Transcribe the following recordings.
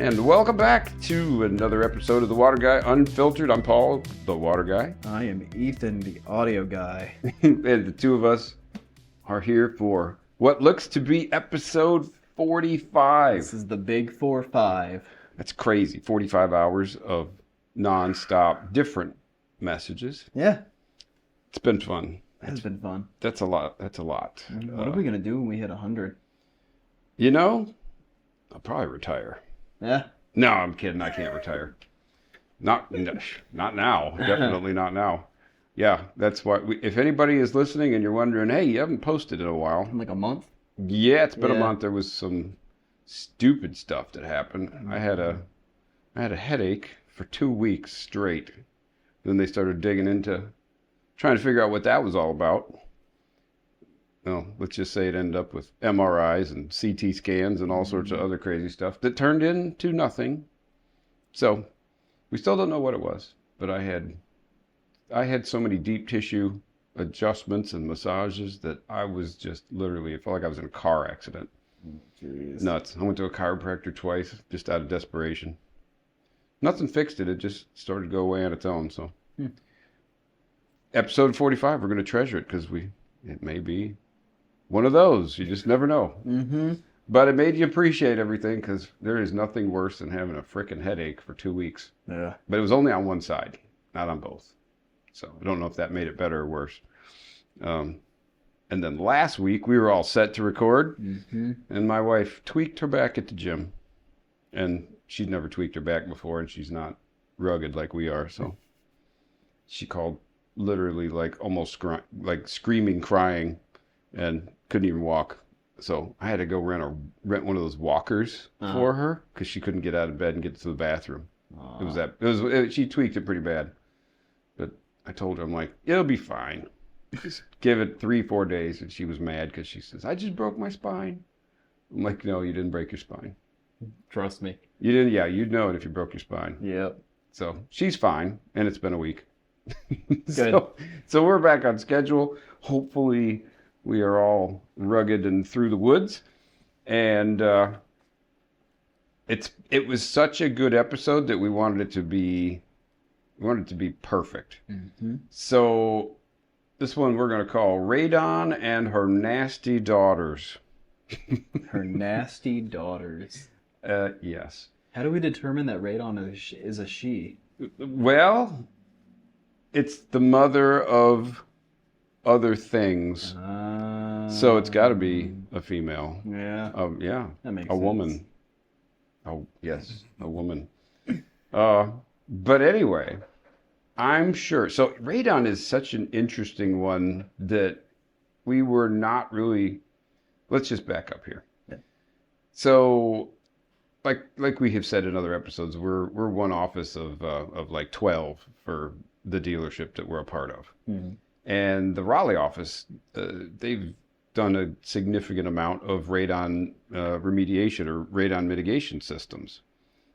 And welcome back to another episode of The Water Guy Unfiltered. I'm Paul, the Water Guy. I am Ethan, the audio guy. And the two of us are here for what looks to be episode 45. This is the big 4-5. That's crazy. 45 hours of non-stop different messages. Yeah. It's been fun. It's been fun. That's a lot. What are we going to do when we hit 100? You know, I'll probably retire. Yeah? No, I'm kidding. I can't retire. Not now. Definitely not now. Yeah, that's why. If anybody is listening and you're wondering, hey, you haven't posted in a while. Like a month? Yeah, it's been a month. There was some stupid stuff that happened. I had a headache for 2 weeks straight. Then they started digging into trying to figure out what that was all about. Well, let's just say it ended up with MRIs and CT scans and all sorts of other crazy stuff that turned into nothing. So we still don't know what it was, but I had so many deep tissue adjustments and massages that I was just literally, it felt like I was in a car accident. Jeez. Nuts. I went to a chiropractor twice just out of desperation. Nothing fixed it. It just started to go away on its own. So episode 45, we're going to treasure it because it may be one of those. You just never know. Mm-hmm. But it made you appreciate everything because there is nothing worse than having a freaking headache for 2 weeks. Yeah. But it was only on one side, not on both. So I don't know if that made it better or worse. And then last week, we were all set to record. Mm-hmm. And my wife tweaked her back at the gym. And she'd never tweaked her back before, and she's not rugged like we are. So she called literally like almost like screaming, crying, and couldn't even walk. So I had to go rent one of those walkers for her because she couldn't get out of bed and get to the bathroom. She tweaked it pretty bad. But I told her, I'm like, it'll be fine. Just give it 3-4 days. And she was mad because she says, I just broke my spine. I'm like, no, you didn't break your spine. Trust me. You didn't. Yeah, you'd know it if you broke your spine. Yep. So she's fine, and it's been a week. Good. So we're back on schedule. Hopefully we are all rugged and through the woods. And it was such a good episode that we wanted it to be perfect. Mm-hmm. So this one we're going to call Radon and Her Nasty Daughters. Her nasty daughters. Yes. How do we determine that Radon is a she? Well, it's the mother of other things. So it's got to be a female. Yeah. Yeah. That makes a sense. woman. Oh, yes, a woman. But anyway, I'm sure. So radon is such an interesting one that we were not really. Let's just back up here. Yeah. So, like we have said in other episodes, we're one office of like 12 for the dealership that we're a part of. Mm-hmm. And the Raleigh office, they've done a significant amount of radon remediation or radon mitigation systems.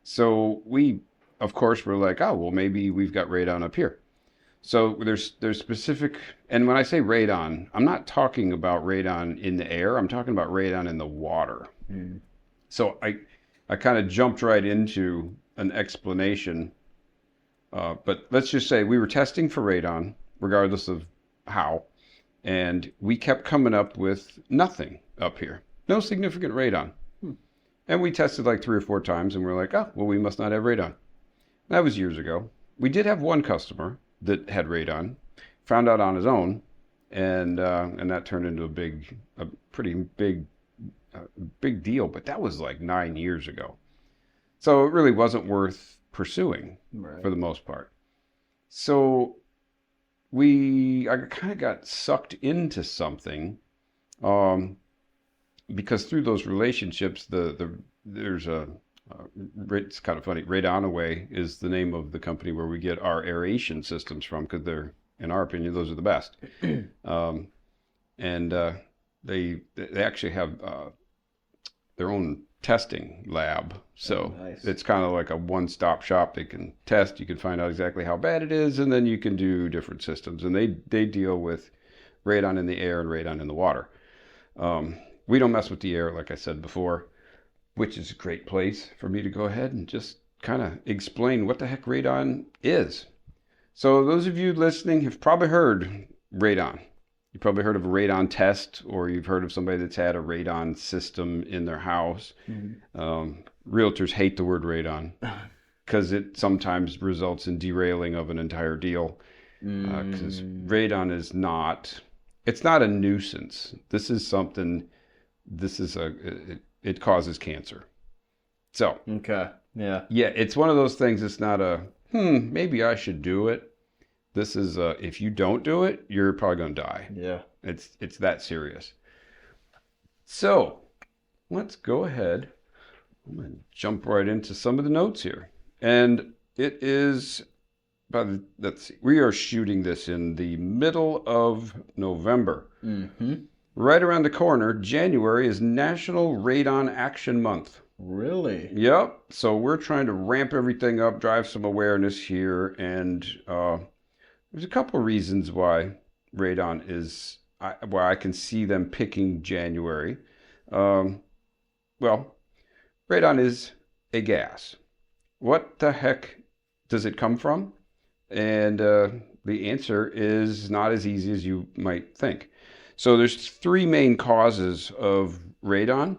So we, of course, were like, oh, well, maybe we've got radon up here. So there's specific, and when I say radon, I'm not talking about radon in the air. I'm talking about radon in the water. Mm. So I kind of jumped right into an explanation. But let's just say we were testing for radon, regardless of how, and we kept coming up with nothing up here. No significant radon. And we tested like 3 or 4 times, and we're like, oh, well, we must not have radon. That was years ago. We did have one customer that had radon, found out on his own, and that turned into a pretty big deal. But that was like 9 years ago. So it really wasn't worth pursuing for the most part. So I kind of got sucked into something, because through those relationships, there's it's kind of funny. Radonaway is the name of the company where we get our aeration systems from, because they're, in our opinion, those are the best. And they actually have their own testing lab. So nice. It's kind of like a one-stop shop. They can test, you can find out exactly how bad it is, and then you can do different systems. And they deal with radon in the air and radon in the water. We don't mess with the air, like I said before. which is a great place for me to go ahead and just kind of explain what the heck radon is. So those of you listening have probably heard radon. You've probably heard of a radon test, or you've heard of somebody that's had a radon system in their house. Realtors hate the word radon because it sometimes results in derailing of an entire deal. Because radon is not, it's not a nuisance. This is something, it causes cancer. So. Okay. Yeah. Yeah, it's one of those things. It's not a, maybe I should do it. This is if you don't do it, you're probably going to die. Yeah. It's that serious. So let's go ahead. I'm going to jump right into some of the notes here. And it is, let's see, we are shooting this in the middle of November. Right around the corner, January is National Radon Action Month. Really? Yep. So we're trying to ramp everything up, drive some awareness here, and there's a couple of reasons why radon is, why I can see them picking January. Well, radon is a gas. What the heck does it come from? And the answer is not as easy as you might think. So there's three main causes of radon.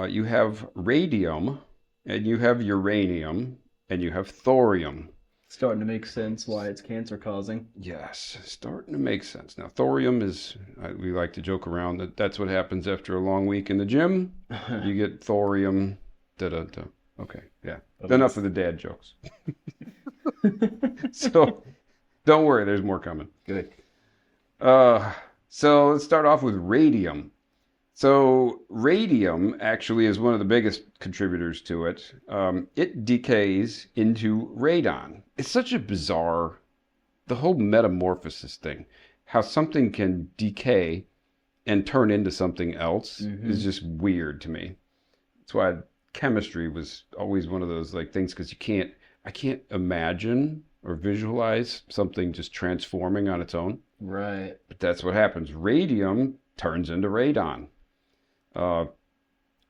You have radium, and you have uranium, and you have thorium. Starting to make sense why it's cancer causing. Yes, starting to make sense. Now, thorium is, we like to joke around that that's what happens after a long week in the gym. You get thorium. Da-da-da. Okay, yeah. Enough of the dad jokes. So, don't worry, there's more coming. Good. So, let's start off with radium. So radium actually is one of the biggest contributors to it. It decays into radon. It's such a bizarre, the whole metamorphosis thing, how something can decay and turn into something else is just weird to me. That's why chemistry was always one of those like things, because I can't imagine or visualize something just transforming on its own. Right. But that's what happens. Radium turns into radon.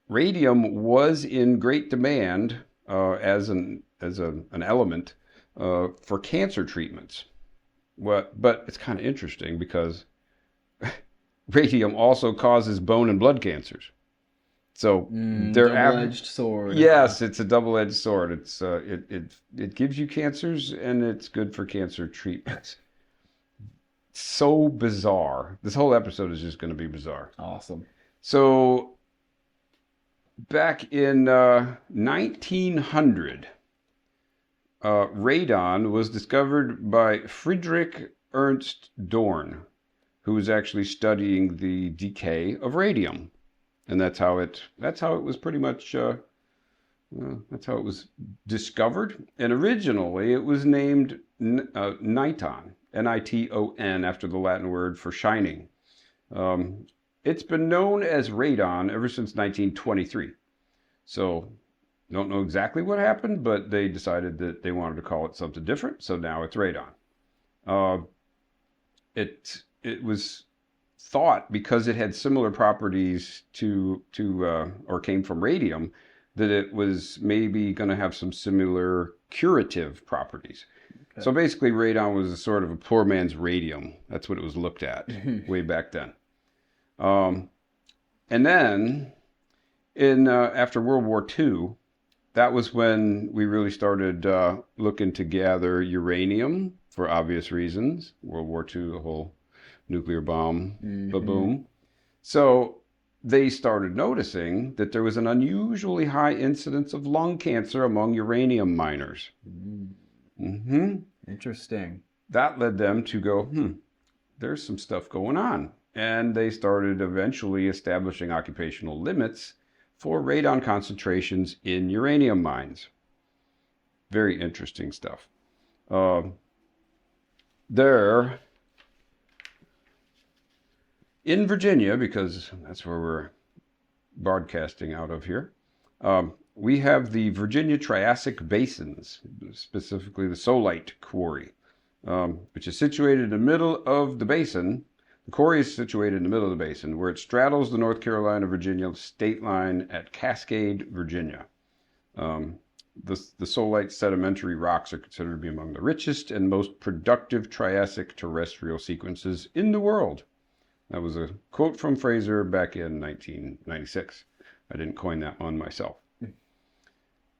Radium was in great demand as an element for cancer treatments. But it's kind of interesting because radium also causes bone and blood cancers. So they're double-edged sword. Yes, it's a double-edged sword. It's it gives you cancers, and it's good for cancer treatments. So bizarre. This whole episode is just going to be bizarre. Awesome. So, back in 1900, radon was discovered by Friedrich Ernst Dorn, who was actually studying the decay of radium, and that's how it was pretty much that's how it was discovered. And originally, it was named niton, Niton, after the Latin word for shining. It's been known as radon ever since 1923. So, don't know exactly what happened, but they decided that they wanted to call it something different, so now it's radon. It was thought, because it had similar properties to or came from radium, that it was maybe going to have some similar curative properties. Okay. So basically, radon was a sort of a poor man's radium. That's what it was looked at way back then. And then after World War II, that was when we really started looking to gather uranium for obvious reasons. World War II, the whole nuclear bomb, ba-boom. So they started noticing that there was an unusually high incidence of lung cancer among uranium miners. Interesting. That led them to go, there's some stuff going on. And they started eventually establishing occupational limits for radon concentrations in uranium mines. Very interesting stuff. There, in Virginia, because that's where we're broadcasting out of here, we have the Virginia Triassic Basins, specifically the Solite Quarry, which is situated in the middle of the basin. The quarry is situated in the middle of the basin, where it straddles the North Carolina-Virginia state line at Cascade, Virginia. The solite sedimentary rocks are considered to be among the richest and most productive Triassic terrestrial sequences in the world. That was a quote from Fraser back in 1996. I didn't coin that one myself.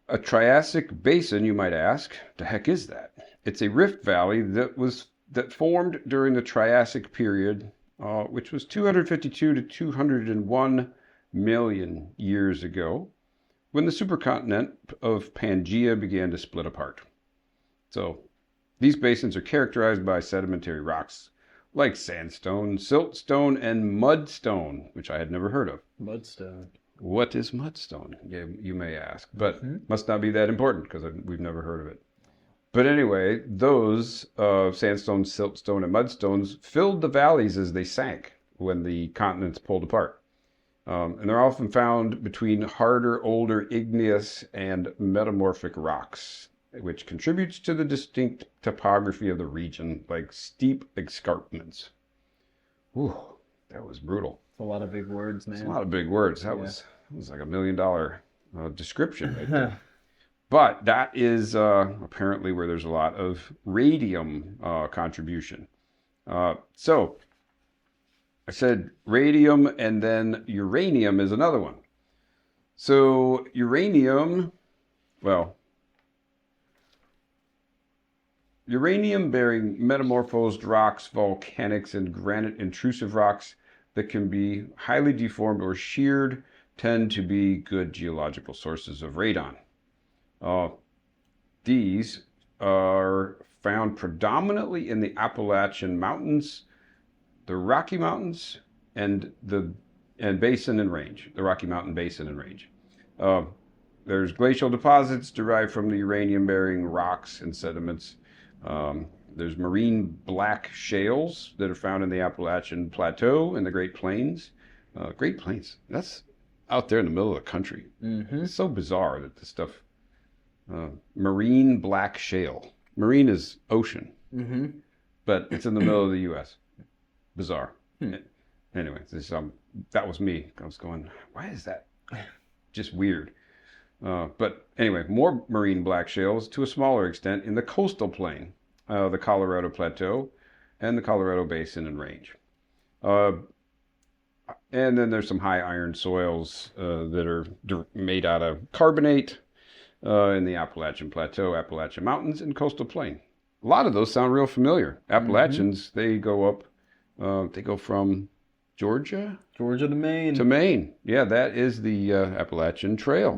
A Triassic basin, you might ask, the heck is that? It's a rift valley that formed during the Triassic period, which was 252 to 201 million years ago, when the supercontinent of Pangaea began to split apart. So, these basins are characterized by sedimentary rocks like sandstone, siltstone, and mudstone, which I had never heard of. Mudstone. What is mudstone? You may ask, but must not be that important because we've never heard of it. But anyway, those sandstones, siltstone, and mudstones filled the valleys as they sank when the continents pulled apart. And they're often found between harder, older igneous and metamorphic rocks, which contributes to the distinct topography of the region, like steep escarpments. Ooh, that was brutal. A lot of big words, man. It's a lot of big words. That was like $1 million description right there. But that is apparently where there's a lot of radium contribution. So I said radium, and then uranium is another one. So uranium, uranium-bearing metamorphosed rocks, volcanics, and granite intrusive rocks that can be highly deformed or sheared tend to be good geological sources of radon. These are found predominantly in the Appalachian Mountains, the Rocky Mountains, and Basin and Range, the Rocky Mountain Basin and Range. There's glacial deposits derived from the uranium-bearing rocks and sediments. There's marine black shales that are found in the Appalachian Plateau and the Great Plains. Great Plains, that's out there in the middle of the country. It's so bizarre that this stuff, marine black shale. Marine is ocean, but it's in the middle of the U.S. Bizarre. Anyway, that was me. I was going, why is that? Just weird. But anyway, more marine black shales to a smaller extent in the coastal plain, the Colorado Plateau, and the Colorado Basin and Range. And then there's some high iron soils that are made out of carbonate in the Appalachian Plateau, Appalachian Mountains, and coastal plain. A lot of those sound real familiar. Appalachians, they go up, they go from Georgia to Maine. To Maine. Yeah, that is the Appalachian Trail.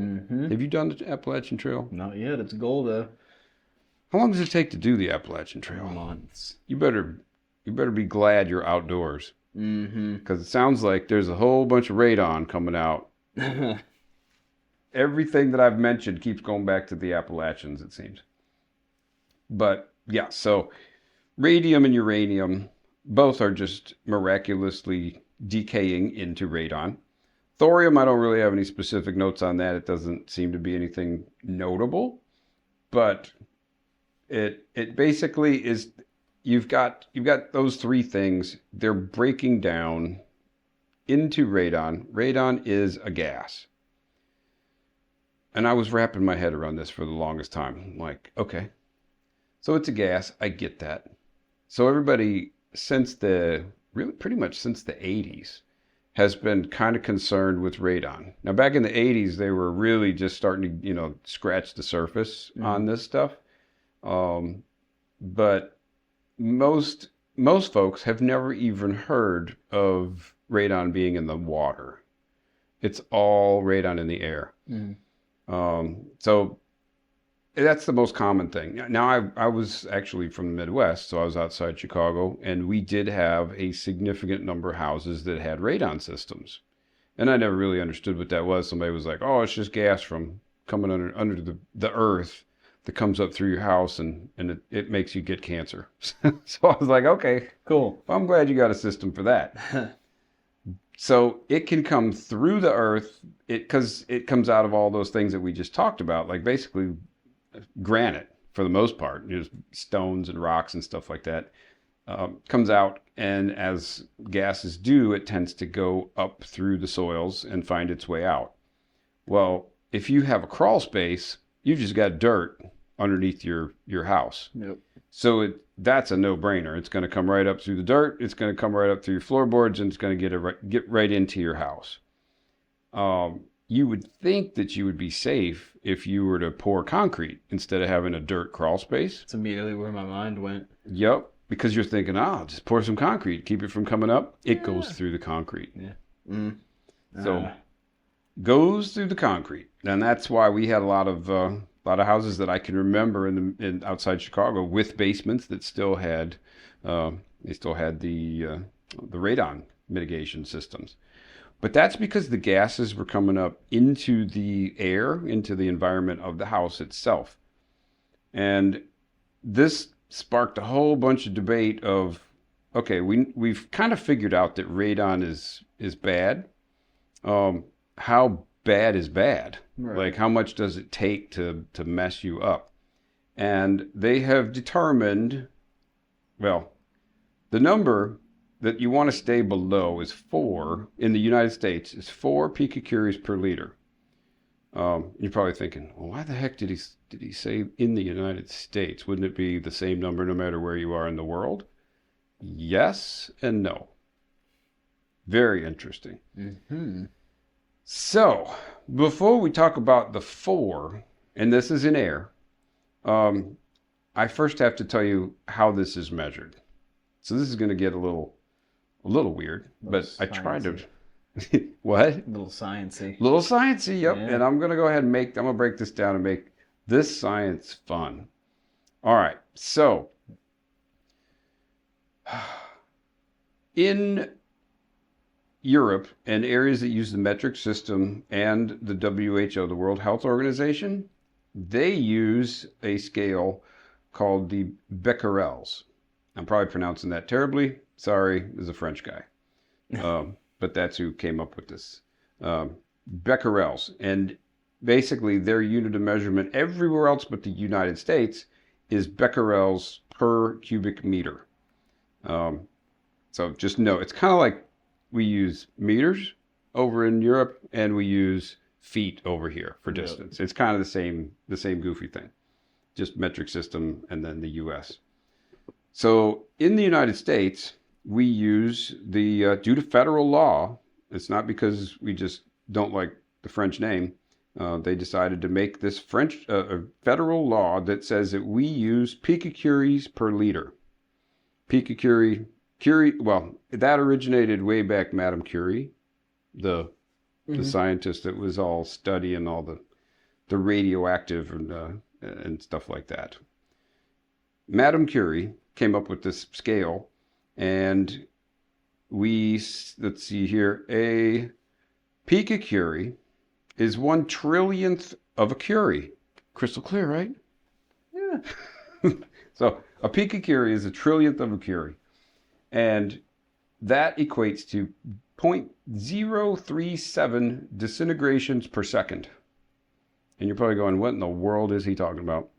Have you done the Appalachian Trail? Not yet. It's goal though. How long does it take to do the Appalachian Trail? Months. You better be glad you're outdoors. Because it sounds like there's a whole bunch of radon coming out. Everything that I've mentioned keeps going back to the Appalachians, it seems. But yeah, so radium and uranium, both are just miraculously decaying into radon. Thorium, I don't really have any specific notes on that. It doesn't seem to be anything notable, but it basically is, you've got those three things. They're breaking down into radon. Radon is a gas. And I was wrapping my head around this for the longest time. I'm like, okay, so it's a gas. I get that. So everybody pretty much since the 80s has been kind of concerned with radon. Now, back in the 80s, they were really just starting to, scratch the surface on this stuff. But most folks have never even heard of radon being in the water. It's all radon in the air. So that's the most common thing. Now, I was actually from the Midwest, so I was outside Chicago, and we did have a significant number of houses that had radon systems. And I never really understood what that was. Somebody was like, oh, it's just gas from coming under the earth that comes up through your house, and it makes you get cancer. So I was like, okay, cool. Well, I'm glad you got a system for that. So it can come through the earth because it comes out of all those things that we just talked about, like basically granite for the most part, just stones and rocks and stuff like that, comes out And as gases do, it tends to go up through the soils and find its way out. Well, if you have a crawl space, you just got dirt underneath your house. Yep. So that's a no-brainer. It's going to come right up through the dirt. It's going to come right up through your floorboards, and it's going to get right into your house. You would think that you would be safe if you were to pour concrete instead of having a dirt crawl space. That's immediately where my mind went. Yep, because you're thinking, just pour some concrete, keep it from coming up. It goes through the concrete. Yeah. So goes through the concrete, and that's why we had a lot of houses that I can remember in outside Chicago with basements that still had the radon mitigation systems. But that's because the gases were coming up into the air, into the environment of the house itself. And this sparked a whole bunch of debate of, okay, we've kind of figured out that radon is bad. How bad is bad? Right. Like, how much does it take to mess you up? And they have determined, well, the number that you want to stay below is 4 in the United States is 4 picocuries per liter. You're probably thinking, well, why the heck did he say in the United States? Wouldn't it be the same number no matter where you are in the world? Yes and no. Very interesting. Mm-hmm. So, before we talk about the 4, and this is in air, I first have to tell you how this is measured. So this is going to get a little weird, but I tried to. What? A little sciencey. Little sciencey, yep. Yeah. And I'm going to go ahead and I'm going to break this down and make this science fun. All right. So, in Europe and areas that use the metric system and the WHO, the World Health Organization, they use a scale called the becquerels. I'm probably pronouncing that terribly. Sorry, this is a French guy. But that's who came up with this. Becquerels. And basically their unit of measurement everywhere else but the United States is becquerels per cubic meter. So just know, it's kind of like we use meters over in Europe and we use feet over here for distance. Yep. It's kind of the same goofy thing. Just metric system and then the US. So in the United States, we use due to federal law, it's not because we just don't like the French name, they decided to make this federal law that says that we use picocuries per liter. Picocurie, well, that originated way back Madame Curie, the scientist that was all studying all the radioactive and stuff like that. Madame Curie came up with this scale, and let's see here, a picocurie is 1/trillionth of a curie. Crystal clear, right? Yeah. So a picocurie is 1/trillionth of a curie, and that equates to 0.037 disintegrations per second. And you're probably going, what in the world is he talking about?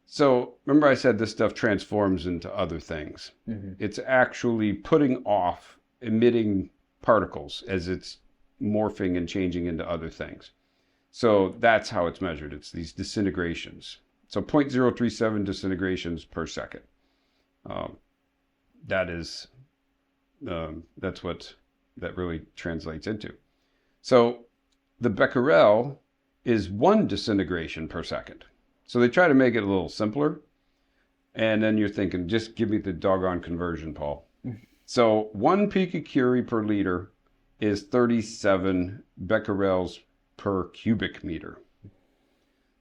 So remember I said this stuff transforms into other things. Mm-hmm. It's actually putting off, emitting particles as it's morphing and changing into other things. So that's how it's measured. It's these disintegrations. So 0.037 disintegrations per second. That's what that really translates into. So the becquerel is 1 disintegration per second. So they try to make it a little simpler. And then you're thinking, just give me the doggone conversion, Paul. So 1 picocurie per liter is 37 becquerels per cubic meter.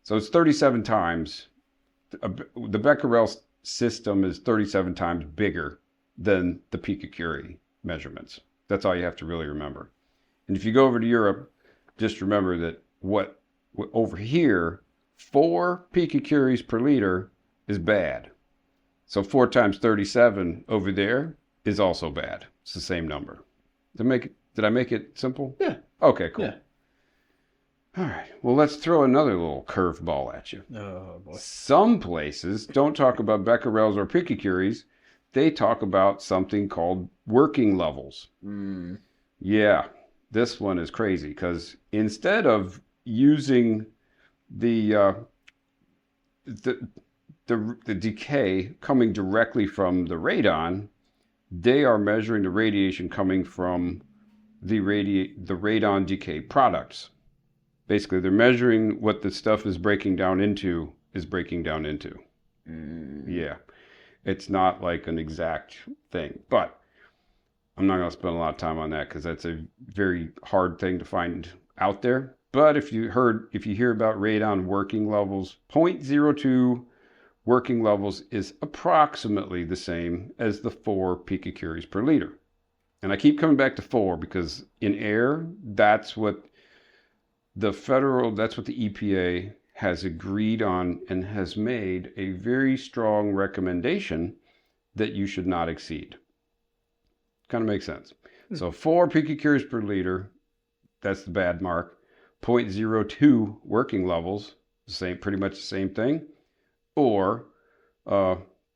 So it's 37 times. The becquerel system is 37 times bigger than the picocurie measurements. That's all you have to really remember. And if you go over to Europe, just remember that what over here, 4 picocuries per liter is bad. So 4 times 37 over there is also bad. It's the same number. Did I make it simple? Yeah. Okay, cool. Yeah. All right. Well, let's throw another little curveball at you. Oh, boy. Some places don't talk about becquerels or picocuries. they talk about something called working levels. Mm. Yeah, this one is crazy because instead of using the uh, the, the decay coming directly from the radon, they are measuring the radiation coming from the radon decay products. Basically, they're measuring what the stuff is breaking down into. Mm. Yeah, it's not like an exact thing, but I'm not going to spend a lot of time on that because that's a very hard thing to find out there. But if you hear about radon working levels, 0.02 working levels is approximately the same as the 4 picocuries per liter. And I keep coming back to 4 because in air, that's what the EPA has agreed on and has made a very strong recommendation that you should not exceed. Kind of makes sense. So 4 picocuries per liter, that's the bad mark. 0.02 working levels, pretty much the same thing. Or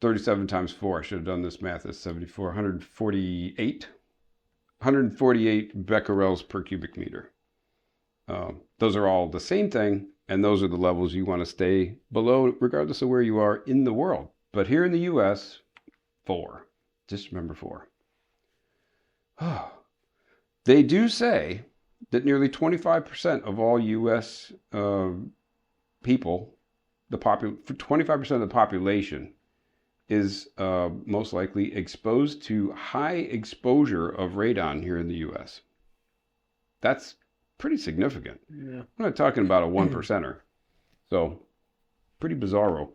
37 times 4, I should have done this math, that's 74, 148 becquerels per cubic meter. Those are all the same thing, and those are the levels you want to stay below regardless of where you are in the world. But here in the U.S., 4. Just remember 4. They do say that nearly 25% of all U.S. people, 25% of the population, is most likely exposed to high exposure of radon here in the U.S. That's pretty significant. Yeah. I'm not talking about a 1%er. So, pretty bizarro.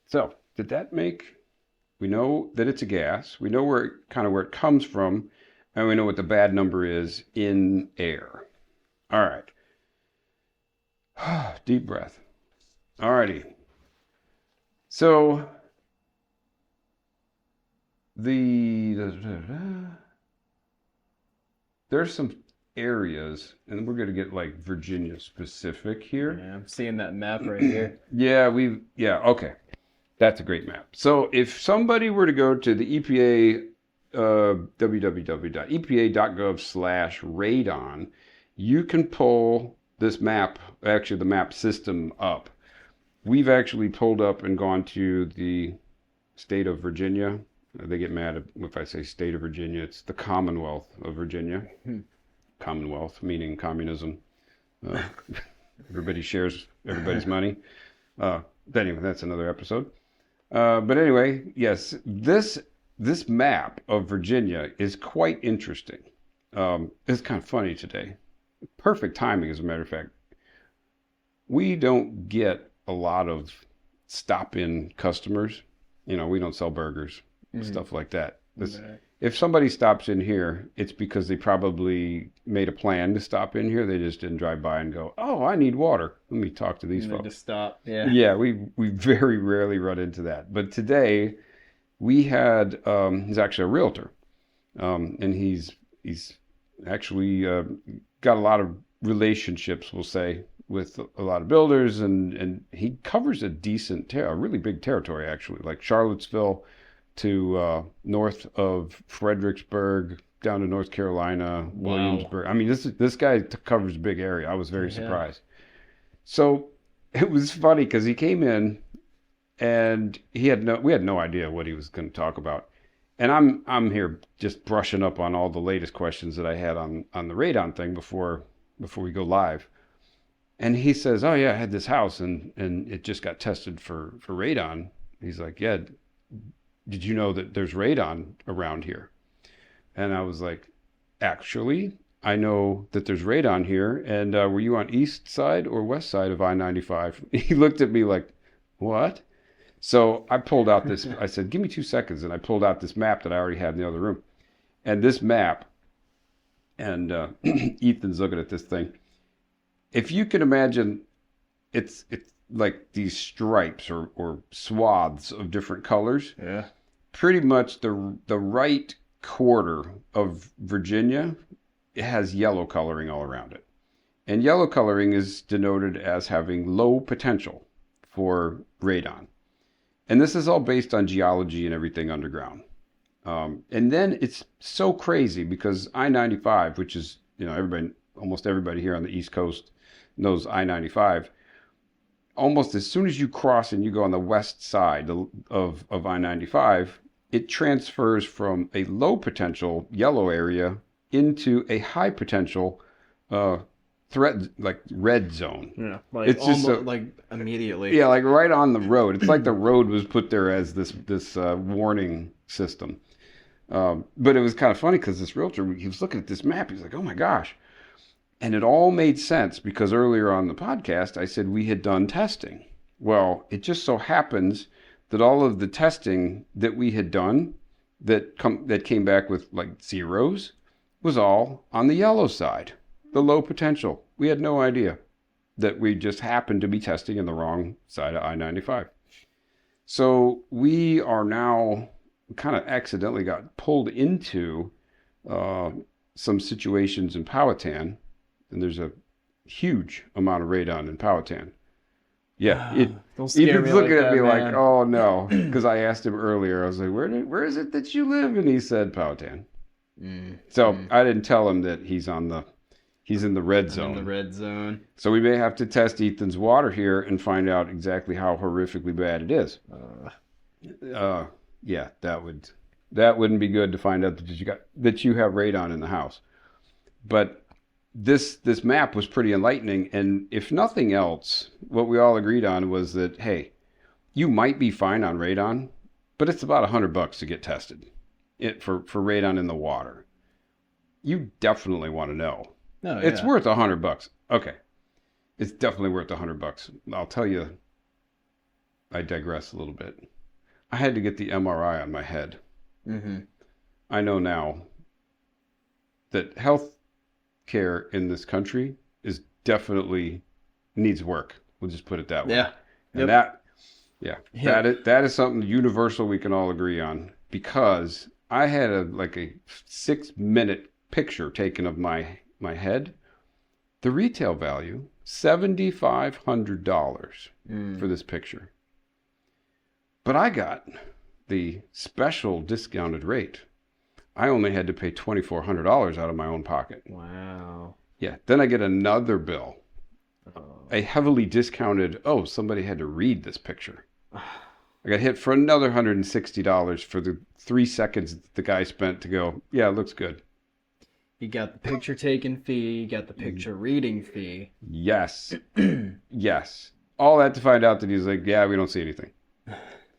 So, did that make... We know that it's a gas. We know where it comes from, and we know what the bad number is in air. All right. Deep breath. All righty. So there's some areas, and we're going to get like Virginia specific here. Yeah, I'm seeing that map right here. Okay. That's a great map. So if somebody were to go to the EPA, www.epa.gov/radon, you can pull this map, actually the map system up. We've actually pulled up and gone to the state of Virginia. They get mad if I say state of Virginia. It's the Commonwealth of Virginia. Commonwealth, meaning communism. Everybody shares everybody's money. But anyway, that's another episode. But anyway, yes, this map of Virginia is quite interesting. It's kind of funny today. Perfect timing, as a matter of fact. We don't get a lot of stop-in customers. We don't sell burgers, stuff like that. If somebody stops in here, it's because they probably made a plan to stop in here. They just didn't drive by and go, "Oh, I need water. Let me talk to these folks." Just stop. Yeah. Yeah, we very rarely run into that. But today, we had he's actually a realtor, and he's actually got a lot of relationships, we'll say, with a lot of builders, and he covers a really big territory actually, like Charlottesville to north of Fredericksburg, down to North Carolina, Williamsburg. I mean, this guy covers a big area. I was very surprised. So it was funny because he came in and we had no idea what he was going to talk about. And I'm here just brushing up on all the latest questions that I had on the radon thing before we go live. And he says, "Oh yeah, I had this house and it just got tested for radon." He's like, "Yeah, did you know that there's radon around here?" And I was like, "Actually, I know that there's radon here. And were you on east side or west side of I-95? He looked at me like, "What?" So I pulled out this, I said, "Give me 2 seconds." And I pulled out this map that I already had in the other room. And this map, and Ethan's looking at this thing. If you can imagine, it's like these stripes or swaths of different colors. Yeah. Pretty much the right quarter of Virginia, it has yellow coloring all around it. And yellow coloring is denoted as having low potential for radon. And this is all based on geology and everything underground. And then it's so crazy because I-95, which is, almost everybody here on the East Coast knows I-95. Almost as soon as you cross and you go on the west side of I-95, it transfers from a low potential yellow area into a high potential threat, like red zone. Yeah, like it's just almost, like immediately. Yeah, like right on the road. It's like the road was put there as this warning system. But it was kind of funny because this realtor, he was looking at this map. He's like, "Oh my gosh." And it all made sense because earlier on the podcast, I said we had done testing. Well, it just so happens that all of the testing that we had done that came back with like zeros was all on the yellow side, the low potential. We had no idea that we just happened to be testing in the wrong side of I-95. So we are now kind of accidentally got pulled into some situations in Powhatan. And there's a huge amount of radon in Powhatan. Yeah, he was looking at me like, "Oh no," because I asked him earlier. I was like, "Where is it that you live?" And he said Powhatan. So I didn't tell him that he's in the red zone. In the red zone. So we may have to test Ethan's water here and find out exactly how horrifically bad it is. Yeah, that wouldn't be good to find out that you have radon in the house. But this map was pretty enlightening, and if nothing else, what we all agreed on was that, hey, you might be fine on radon, but it's about $100 to get tested for radon in the water. You definitely want to know. No, It's worth $100. Okay, it's definitely worth $100. I'll tell you. I digress a little bit. I had to get the MRI on my head. Mm-hmm. I know now that health care in this country is definitely needs work. We'll just put it that way. Yeah. And that is something universal we can all agree on, because I had a 6-minute picture taken of my head. The retail value, $7,500 for this picture. But I got the special discounted rate. I only had to pay $2,400 out of my own pocket. Wow. Yeah. Then I get another bill. A heavily discounted, somebody had to read this picture. I got hit for another $160 for the 3 seconds that the guy spent to go, yeah, it looks good. You got the picture taking fee, you got the picture reading fee. Yes. Yes. All that to find out that he's like, yeah, we don't see anything.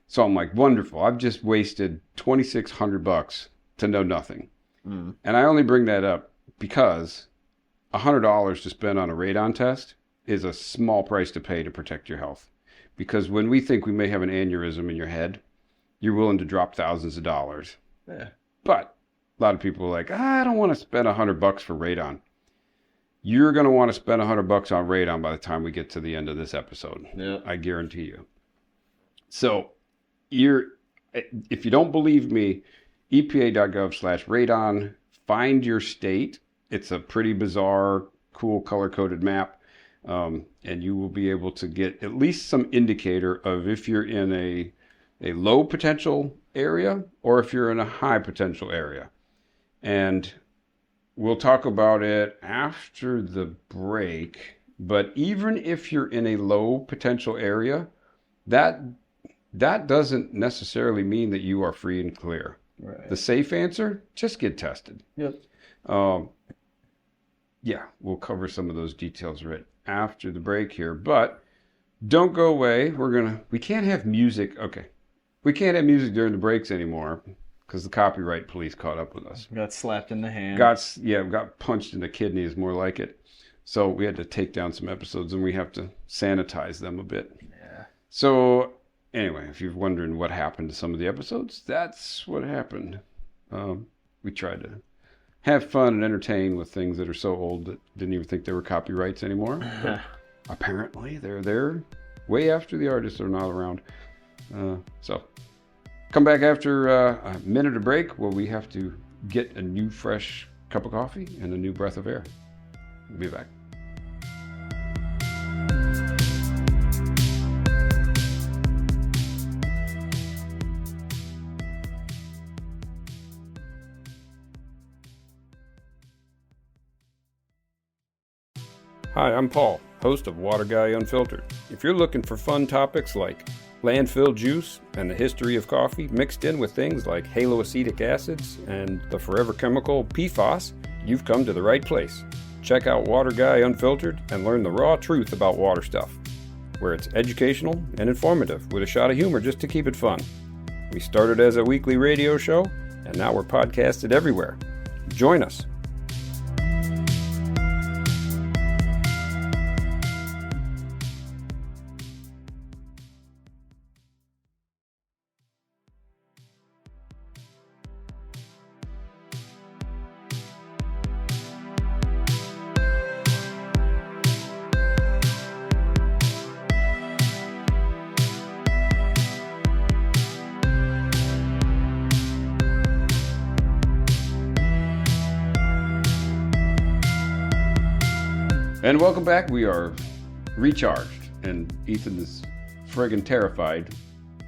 So I'm like, wonderful. I've just wasted $2,600 to know nothing. And I only bring that up because $100 to spend on a radon test is a small price to pay to protect your health. Because when we think we may have an aneurysm in your head, you're willing to drop thousands of dollars. Yeah. But a lot of people are like, I don't want to spend $100 for radon. You're going to want to spend $100 on radon by the time we get to the end of this episode. Yeah. I guarantee you. So if you don't believe me, EPA.gov/radon, find your state. It's a pretty bizarre, cool color-coded map. And you will be able to get at least some indicator of if you're in a low potential area or if you're in a high potential area. And we'll talk about it after the break. But even if you're in a low potential area, that doesn't necessarily mean that you are free and clear. Right. The safe answer, just get tested. Yep. Yeah, we'll cover some of those details right after the break here. But don't go away. We can't have music. Okay. We can't have music during the breaks anymore because the copyright police caught up with us. Got slapped in the hand. Got punched in the kidneys, more like it. So we had to take down some episodes and we have to sanitize them a bit. Yeah. So anyway, if you're wondering what happened to some of the episodes, that's what happened. We tried to have fun and entertain with things that are so old that didn't even think they were copyrights anymore. But apparently they're there way after the artists are not around. So come back after a minute of break where we have to get a new fresh cup of coffee and a new breath of air. We'll be back. Hi, I'm Paul, host of Water Guy Unfiltered. If you're looking for fun topics like landfill juice and the history of coffee mixed in with things like haloacetic acids and the forever chemical PFAS, you've come to the right place. Check out Water Guy Unfiltered and learn the raw truth about water stuff, where it's educational and informative with a shot of humor just to keep it fun. We started as a weekly radio show, and now we're podcasted everywhere. Join us. And welcome back. We are recharged, and Ethan is friggin' terrified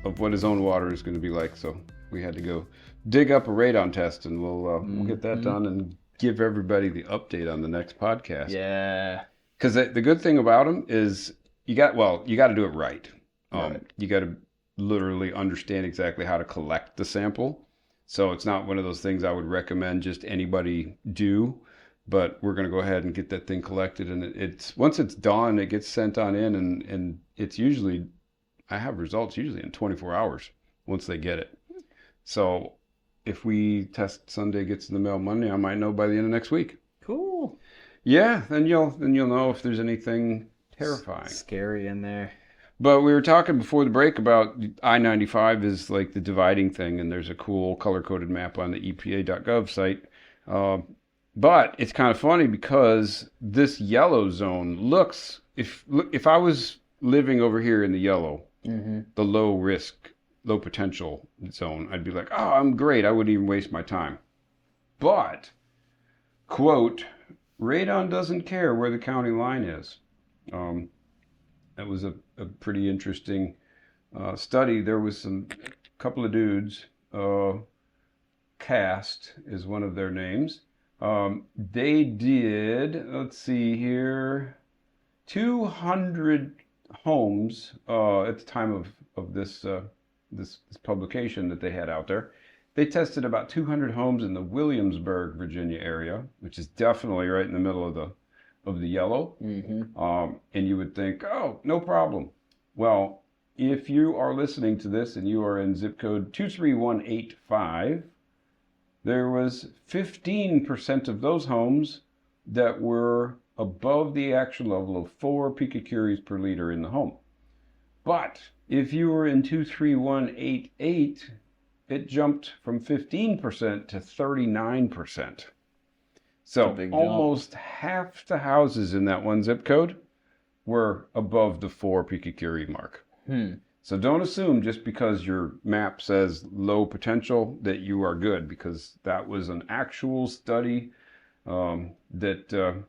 of what his own water is going to be like. So we had to go dig up a radon test, and we'll get that done and give everybody the update on the next podcast. Yeah. Because the good thing about them is you got to do it right. Right. You got to literally understand exactly how to collect the sample. So it's not one of those things I would recommend just anybody do. But we're going to go ahead and get that thing collected, and it's once it's done, it gets sent on in, and it's usually, I have results usually in 24 hours once they get it. So if we test Sunday, gets in the mail Monday, I might know by the end of next week. Cool. Yeah, then you'll know if there's anything terrifying, Scary in there. But we were talking before the break about I-95 is like the dividing thing, and there's a cool color-coded map on the EPA.gov site. But it's kind of funny because this yellow zone looks, if I was living over here in the yellow, the low risk, low potential zone, I'd be like, oh, I'm great. I wouldn't even waste my time. But, quote, radon doesn't care where the county line is. That was a pretty interesting study. There was a couple of dudes, Cast is one of their names. They did, let's see here, 200 homes at the time of this publication that they had out there. They tested about 200 homes in the Williamsburg, Virginia area, which is definitely right in the middle of the yellow. And you would think, oh, no problem. Well, if you are listening to this and you are in zip code 23185, there was 15% of those homes that were above the action level of 4 picocuries per liter in the home. But if you were in 23188, it jumped from 15% to 39%. So almost half the houses in that one zip code were above the 4 picocurie mark. So don't assume just because your map says low potential that you are good, because that was an actual study that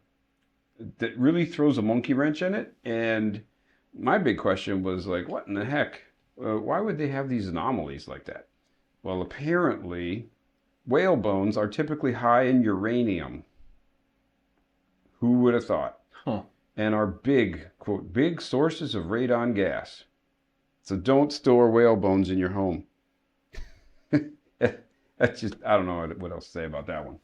really throws a monkey wrench in it. And my big question was like, what in the heck? Why would they have these anomalies like that? Well, apparently whale bones are typically high in uranium. Who would have thought? And are big, quote, big sources of radon gas. So don't store whale bones in your home. That's just, I don't know what else to say about that one.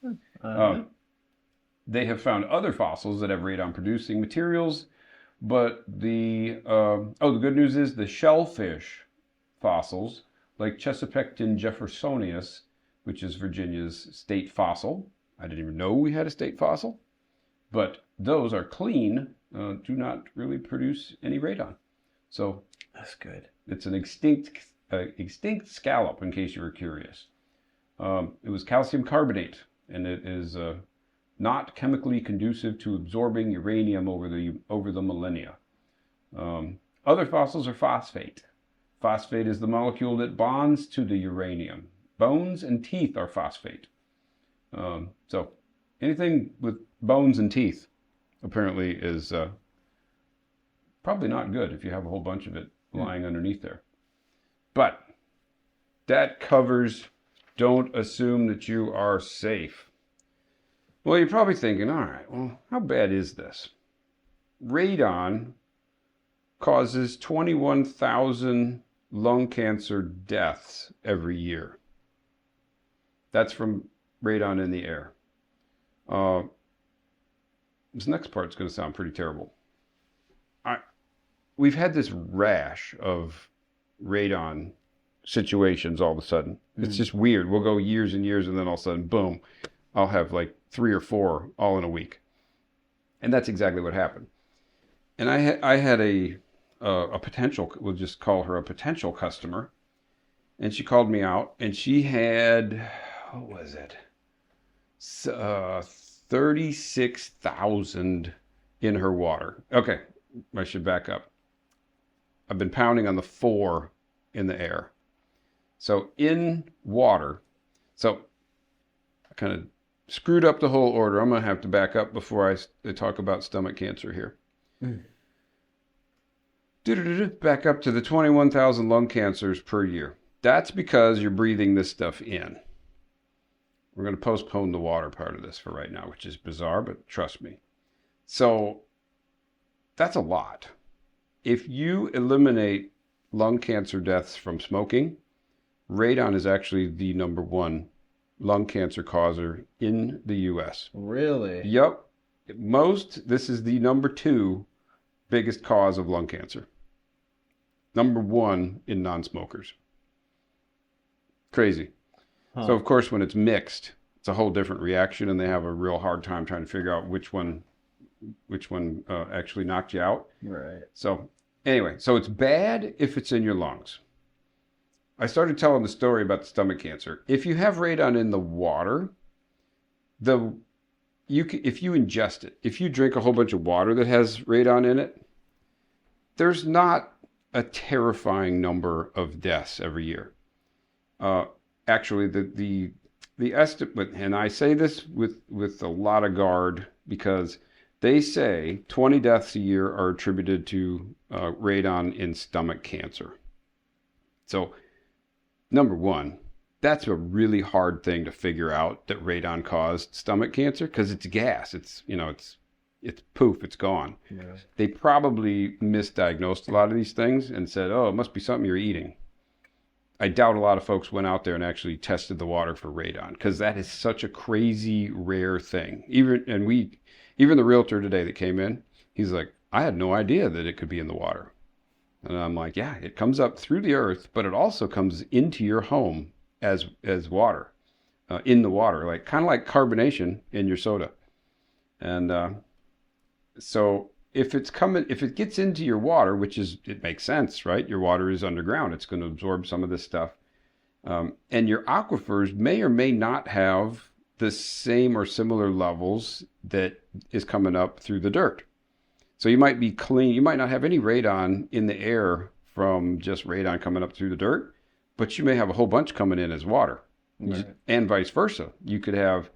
They have found other fossils that have radon-producing materials, but the good news is the shellfish fossils, like Chesapecten jeffersonius, which is Virginia's state fossil. I didn't even know we had a state fossil. But those are clean, do not really produce any radon. So that's good. It's an extinct scallop, in case you were curious. It was calcium carbonate, and it is not chemically conducive to absorbing uranium over the millennia. Other fossils are phosphate. Phosphate is the molecule that bonds to the uranium. Bones and teeth are phosphate. So anything with bones and teeth apparently is probably not good if you have a whole bunch of it lying underneath there. But that covers don't assume that you are safe. Well, you're probably thinking, all right, well, how bad is this? radon causes 21,000 lung cancer deaths every year. That's from radon in the air. This next part's going to sound pretty terrible. We've had this rash of radon situations all of a sudden. It's just weird. We'll go years and years, and then all of a sudden, boom, I'll have like 3 or 4 all in a week. And that's exactly what happened. And I had a potential, we'll just call her a potential customer, and she called me out, and she had, what was it? 36,000 in her water. Okay, I should back up. I've been pounding on the 4 in the air. So in water, so I kind of screwed up the whole order. I'm going to have to back up before I talk about stomach cancer here. Back up to the 21,000 lung cancers per year. That's because you're breathing this stuff in. We're going to postpone the water part of this for right now, which is bizarre, but trust me. So that's a lot. If you eliminate lung cancer deaths from smoking, radon is actually the number 1 lung cancer causer in the U.S. Really? Yep. This is the number 2 biggest cause of lung cancer. Number 1 in non-smokers. Crazy. Huh. So, of course, when it's mixed, it's a whole different reaction, and they have a real hard time trying to figure out which one actually knocked you out. Right. So, anyway, so it's bad if it's in your lungs. I started telling the story about the stomach cancer. If you have radon in the water, if you ingest it, if you drink a whole bunch of water that has radon in it, there's not a terrifying number of deaths every year. Actually, the estimate, and I say this with a lot of guard, because they say 20 deaths a year are attributed to radon in stomach cancer. So, number 1, that's a really hard thing to figure out, that radon caused stomach cancer, because it's gas. It's poof, it's gone. Yeah. They probably misdiagnosed a lot of these things and said, oh, it must be something you're eating. I doubt a lot of folks went out there and actually tested the water for radon, because that is such a crazy rare thing. Even the realtor today that came in, he's like, I had no idea that it could be in the water. And I'm like, yeah, it comes up through the earth, but it also comes into your home as water, in the water, like kind of like carbonation in your soda. And so if it gets into your water, it makes sense, right? Your water is underground. It's going to absorb some of this stuff. And your aquifers may or may not have the same or similar levels that is coming up through the dirt. So you might be clean. You might not have any radon in the air from just radon coming up through the dirt, but you may have a whole bunch coming in as water. Right. And vice versa. You could have,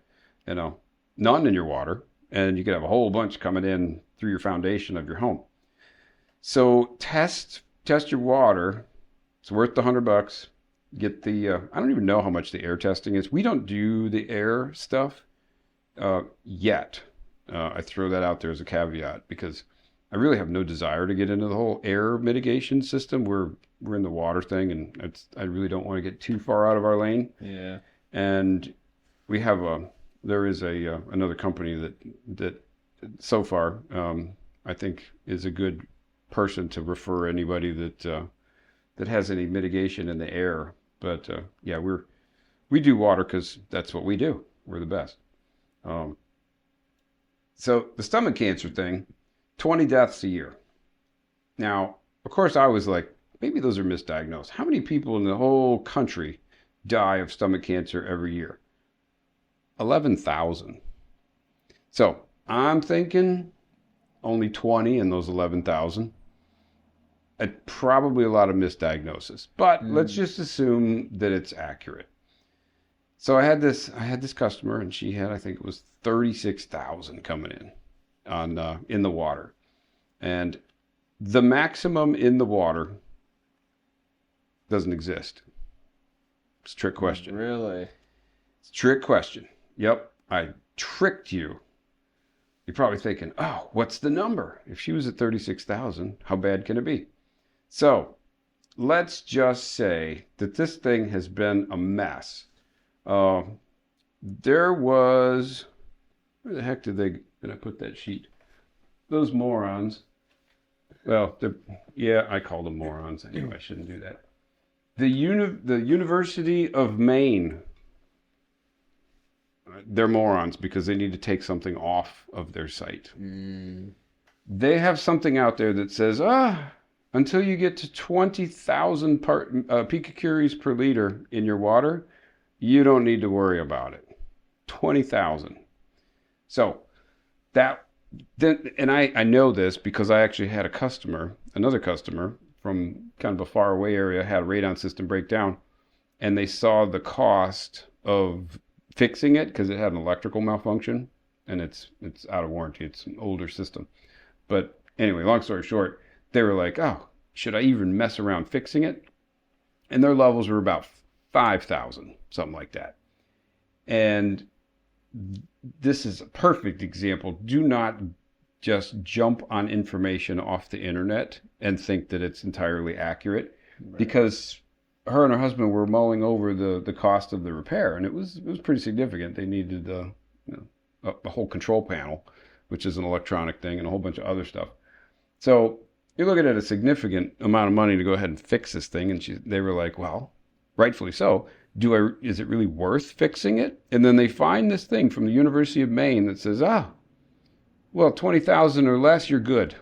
none in your water, and you could have a whole bunch coming in through your foundation of your home. So test your water. It's worth the $100. Get the, I don't even know how much the air testing is. We don't do the air stuff yet. I throw that out there as a caveat, because I really have no desire to get into the whole air mitigation system. We're in the water thing, and I really don't want to get too far out of our lane. Yeah. And we have there is another company that so far I think is a good person to refer anybody that has any mitigation in the air. But yeah, we do water because that's what we do. We're the best. So the stomach cancer thing, 20 deaths a year. Now, of course, I was like, maybe those are misdiagnosed. How many people in the whole country die of stomach cancer every year? 11,000. So I'm thinking only 20 in those 11,000. Probably a lot of misdiagnosis, but let's just assume that it's accurate. So I had this customer, and she had, I think it was 36,000 coming in the water, and the maximum in the water doesn't exist. It's a trick question. Really? It's a trick question. Yep, I tricked you. You're probably thinking, oh, what's the number? If she was at 36,000, how bad can it be? So let's just say that this thing has been a mess. There was, where the heck did I put that sheet? Those morons. Well, yeah, I call them morons. Anyway, I shouldn't do that. The University of Maine, they're morons because they need to take something off of their site. They have something out there that says, until you get to 20,000 picocuries per liter in your water, you don't need to worry about it. 20,000. So and I know this because I actually had another customer from kind of a far away area had a radon system break down, and they saw the cost of fixing it because it had an electrical malfunction, and it's out of warranty. It's an older system. But anyway, long story short, they were like, oh, should I even mess around fixing it? And their levels were about 5,000, something like that. And this is a perfect example. Do not just jump on information off the internet and think that it's entirely accurate, right? Because her and her husband were mulling over the cost of the repair, and it was pretty significant. They needed a whole control panel, which is an electronic thing, and a whole bunch of other stuff. So you're looking at a significant amount of money to go ahead and fix this thing, and they were like, well, rightfully so. Is it really worth fixing it? And then they find this thing from the University of Maine that says, well, 20,000 or less, you're good.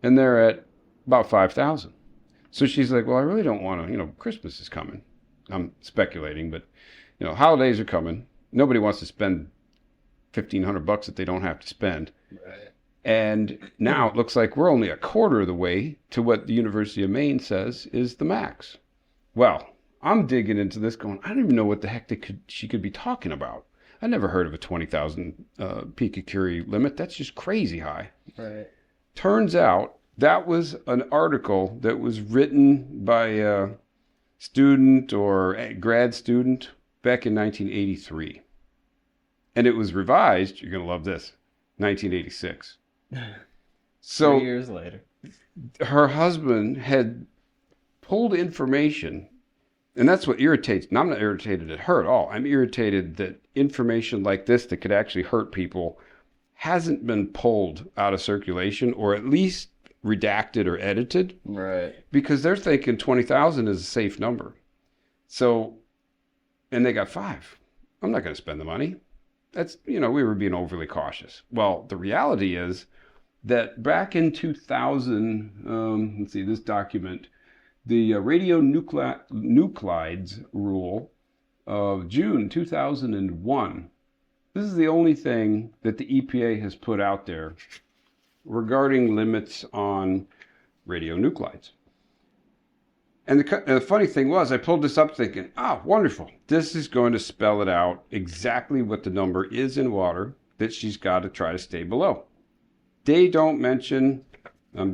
And they're at about 5,000. So she's like, well, I really don't want to, Christmas is coming. I'm speculating, but, holidays are coming. Nobody wants to spend $1,500 that they don't have to spend. Right. And now it looks like we're only a quarter of the way to what the University of Maine says is the max. Well, I'm digging into this going, I don't even know what the heck she could be talking about. I never heard of a 20,000 picocurie limit. That's just crazy high. Right. Turns out that was an article that was written by a student or a grad student back in 1983. And it was revised, you're going to love this, 1986. So 3 years later. Her husband had pulled information. And that's what irritates me. I'm not irritated at her at all. I'm irritated that information like this that could actually hurt people hasn't been pulled out of circulation, or at least redacted or edited. Right. Because they're thinking 20,000 is a safe number. So, and they got 5. I'm not going to spend the money. That's, we were being overly cautious. Well, the reality is that back in 2000, let's see, this document, the radionuclides rule of June 2001. This is the only thing that the EPA has put out there regarding limits on radionuclides. And the funny thing was, I pulled this up thinking, wonderful. This is going to spell it out exactly what the number is in water that she's got to try to stay below. They don't mention...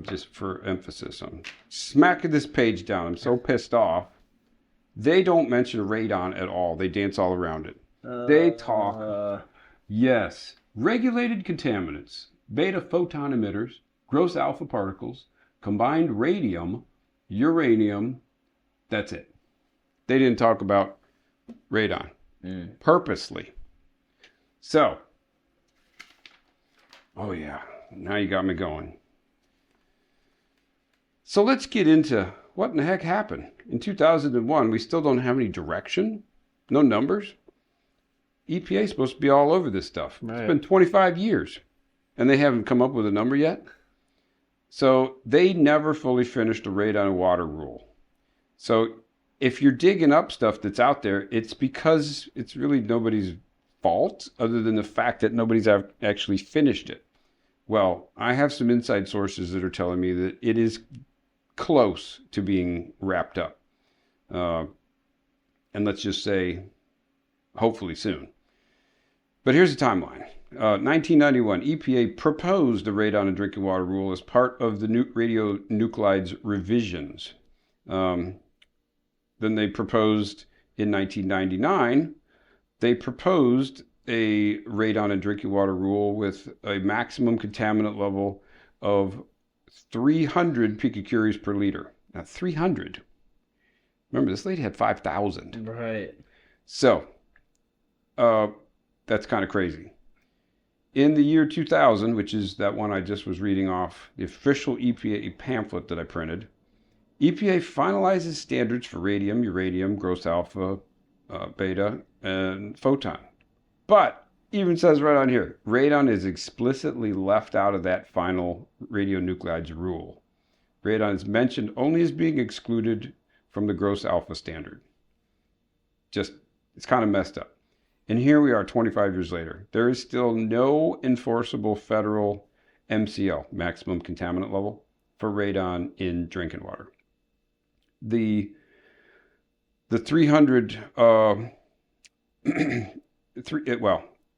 just for emphasis, I'm smacking this page down. I'm so pissed off. They don't mention radon at all. They dance all around it. They talk, yes, regulated contaminants, beta photon emitters, gross alpha particles, combined radium, uranium. That's it. They didn't talk about radon purposely. So, oh yeah, now you got me going. So let's get into what in the heck happened. In 2001, we still don't have any direction, no numbers. EPA is supposed to be all over this stuff. Right. It's been 25 years, and they haven't come up with a number yet. So they never fully finished the radon water rule. So if you're digging up stuff that's out there, it's because it's really nobody's fault other than the fact that nobody's actually finished it. Well, I have some inside sources that are telling me that it is close to being wrapped up. And let's just say, hopefully soon. But here's the timeline. 1991, EPA proposed the radon in drinking water rule as part of the radionuclides revisions. Then they proposed in 1999, they proposed a radon in drinking water rule with a maximum contaminant level of 300 picocuries per liter. Now, 300. Remember, this lady had 5,000. Right. So, that's kind of crazy. In the year 2000, which is that one I just was reading off, the official EPA pamphlet that I printed, EPA finalizes standards for radium, uranium, gross alpha, beta, and photon. But even says right on here, radon is explicitly left out of that final radionuclides rule. Radon is mentioned only as being excluded from the gross alpha standard. Just, it's kind of messed up. And here we are 25 years later. There is still no enforceable federal MCL, maximum contaminant level, for radon in drinking water. The 300,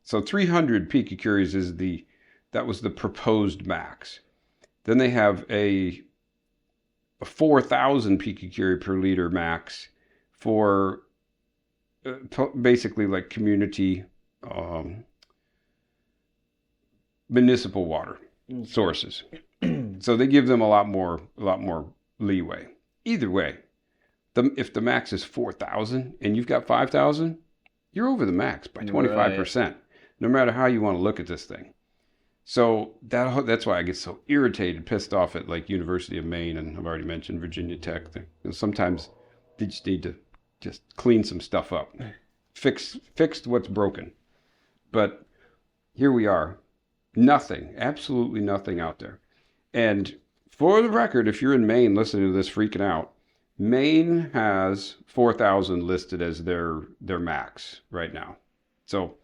so 300 picocuries that was the proposed max. Then they have a 4,000 picocurie per liter max for basically like community municipal water sources. So they give them a lot more leeway. Either way, if the max is 4,000 and you've got 5,000, you're over the max by 25%, right, no matter how you want to look at this thing. So that's why I get so irritated, pissed off at like University of Maine, and I've already mentioned Virginia Tech. Sometimes they just need to just clean some stuff up, fix what's broken. But here we are, nothing, absolutely nothing out there. And for the record, if you're in Maine listening to this freaking out, Maine has 4,000 listed as their max right now. So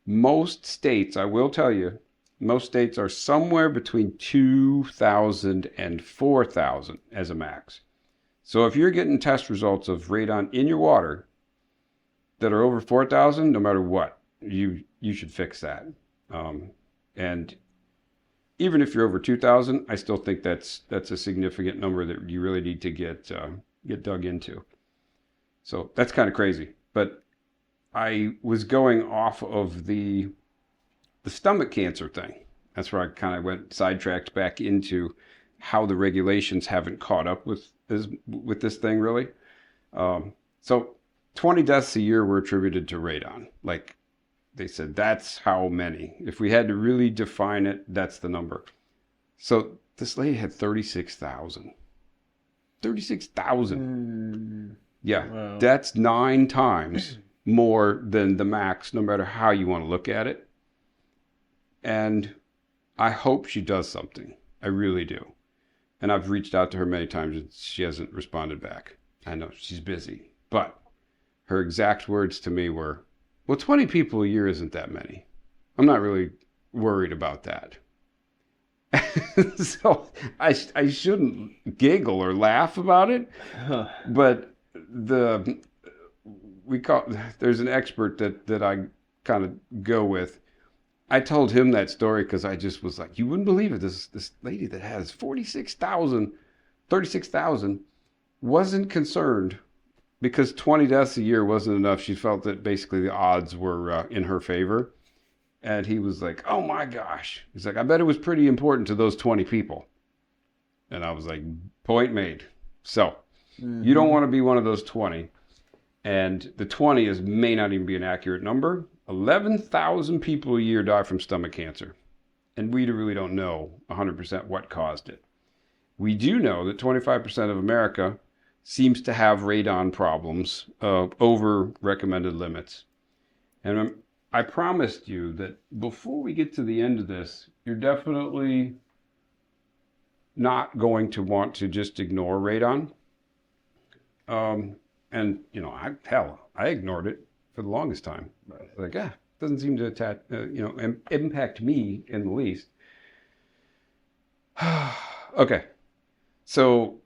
most states, I will tell you, most states are somewhere between 2,000 and 4,000 as a max. So if you're getting test results of radon in your water that are over 4,000, no matter what, you should fix that. And even if you're over 2,000, I still think that's a significant number that you really need to get dug into. So that's kind of crazy. But I was going off of the stomach cancer thing. That's where I kind of went sidetracked back into how the regulations haven't caught up with this thing, really. So 20 deaths a year were attributed to radon. Like they said, that's how many. If we had to really define it, that's the number. So this lady had 36,000. 36,000. Yeah, wow. That's 9 times more than the max, no matter how you want to look at it. And I hope she does something. I really do. And I've reached out to her many times and she hasn't responded back. I know she's busy. But her exact words to me were, well, 20 people a year isn't that many. I'm not really worried about that. So I shouldn't giggle or laugh about it. But there's an expert that I kind of go with. I told him that story because I just was like, you wouldn't believe it. This lady that has 36,000 wasn't concerned because 20 deaths a year wasn't enough. She felt that basically the odds were in her favor. And he was like, oh my gosh. He's like, I bet it was pretty important to those 20 people. And I was like, point made. So you don't want to be one of those 20. And the 20 may not even be an accurate number. 11,000 people a year die from stomach cancer. And we really don't know 100% what caused it. We do know that 25% of America seems to have radon problems over recommended limits. And I promised you that before we get to the end of this, you're definitely not going to want to just ignore radon. And, you know, I ignored it for the longest time. Like, doesn't seem to impact me in the least. Okay. So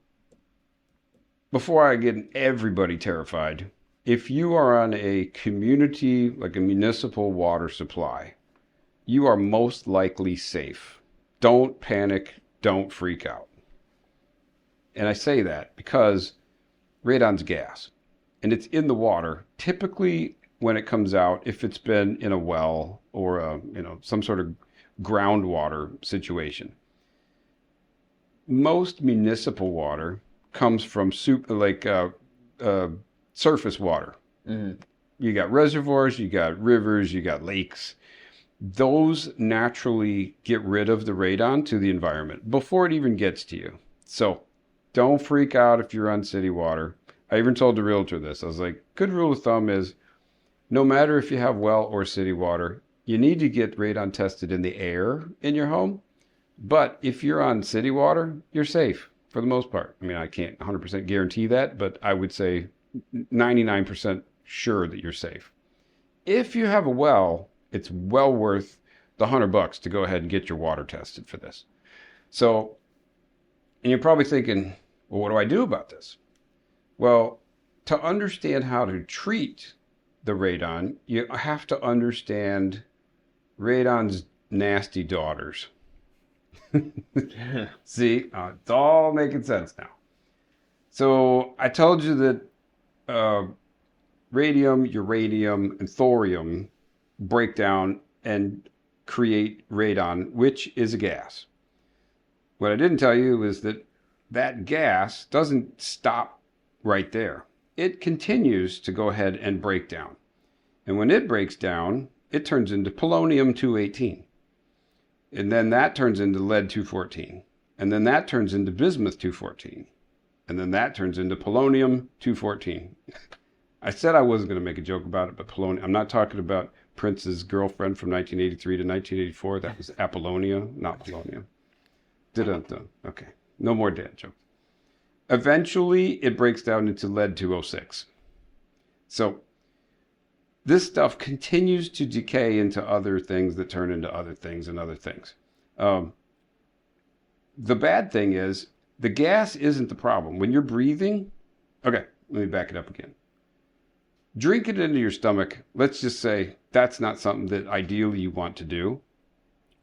before I get everybody terrified, if you are on a community, like a municipal water supply, you are most likely safe. Don't panic. Don't freak out. And I say that because radon's gas and it's in the water. Typically, when it comes out if it's been in a well or some sort of groundwater situation. Most municipal water comes from surface water. Mm-hmm. You got reservoirs, you got rivers, you got lakes. Those naturally get rid of the radon to the environment before it even gets to you. So don't freak out if you're on city water. I even told the realtor this. I was like, good rule of thumb is no matter if you have well or city water, you need to get radon tested in the air in your home. But if you're on city water, you're safe for the most part. I mean, I can't 100% guarantee that, but I would say 99% sure that you're safe. If you have a well, it's well worth the $100 to go ahead and get your water tested for this. So, and you're probably thinking, well, what do I do about this? Well, to understand how to treat the radon, you have to understand radon's nasty daughters. See, it's all making sense now. So I told you that radium, uranium, and thorium break down and create radon, which is a gas. What I didn't tell you is that that gas doesn't stop right there. It continues to go ahead and break down. And when it breaks down, it turns into polonium-218. And then that turns into lead-214. And then that turns into bismuth-214. And then that turns into polonium-214. I said I wasn't going to make a joke about it, but polonium, I'm not talking about Prince's girlfriend from 1983 to 1984. That was Apollonia, not polonium. Dun-dun-dun. Okay, no more dad jokes. Eventually, it breaks down into lead-206. So this stuff continues to decay into other things that turn into other things and other things. The bad thing is the gas isn't the problem. When you're breathing, okay, let me back it up again. Drink it into your stomach. Let's just say that's not something that ideally you want to do.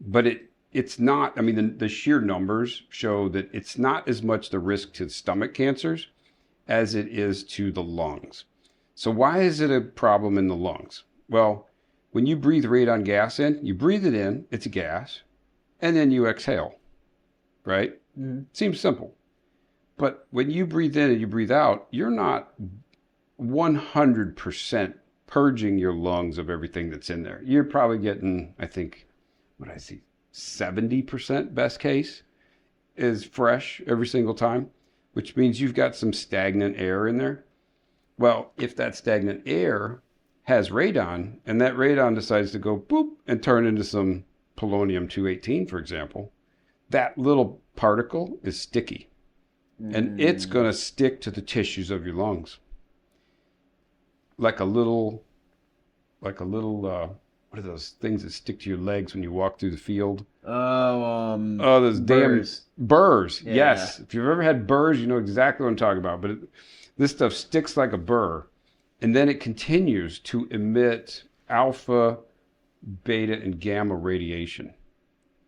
But it's not, I mean, the sheer numbers show that it's not as much the risk to stomach cancers as it is to the lungs. So why is it a problem in the lungs? Well, when you breathe radon gas in, you breathe it in, it's a gas, and then you exhale, right? Mm-hmm. Seems simple. But when you breathe in and you breathe out, you're not 100% purging your lungs of everything that's in there. You're probably getting, I think, 70% best case is fresh every single time, which means you've got some stagnant air in there. Well, if that stagnant air has radon, and that radon decides to go boop and turn into some polonium-218, for example, that little particle is sticky. And it's going to stick to the tissues of your lungs. Like a little, what are those things that stick to your legs when you walk through the field? Those burrs. damn burrs. Yeah. Yes. If you've ever had burrs, you know exactly what I'm talking about. But this stuff sticks like a burr, and then it continues to emit alpha, beta, and gamma radiation.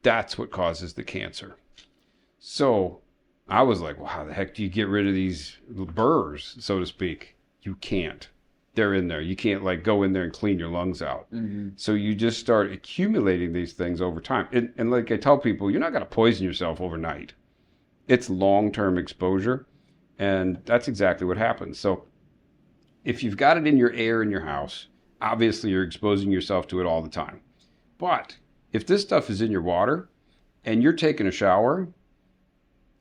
That's what causes the cancer. So I was like, well, how the heck do you get rid of these burrs, so to speak? You can't. They're in there. You can't like go in there and clean your lungs out. Mm-hmm. So you just start accumulating these things over time. And like I tell people, you're not going to poison yourself overnight. It's long-term exposure. And that's exactly what happens. So if you've got it in your air in your house, obviously you're exposing yourself to it all the time. But if this stuff is in your water and you're taking a shower,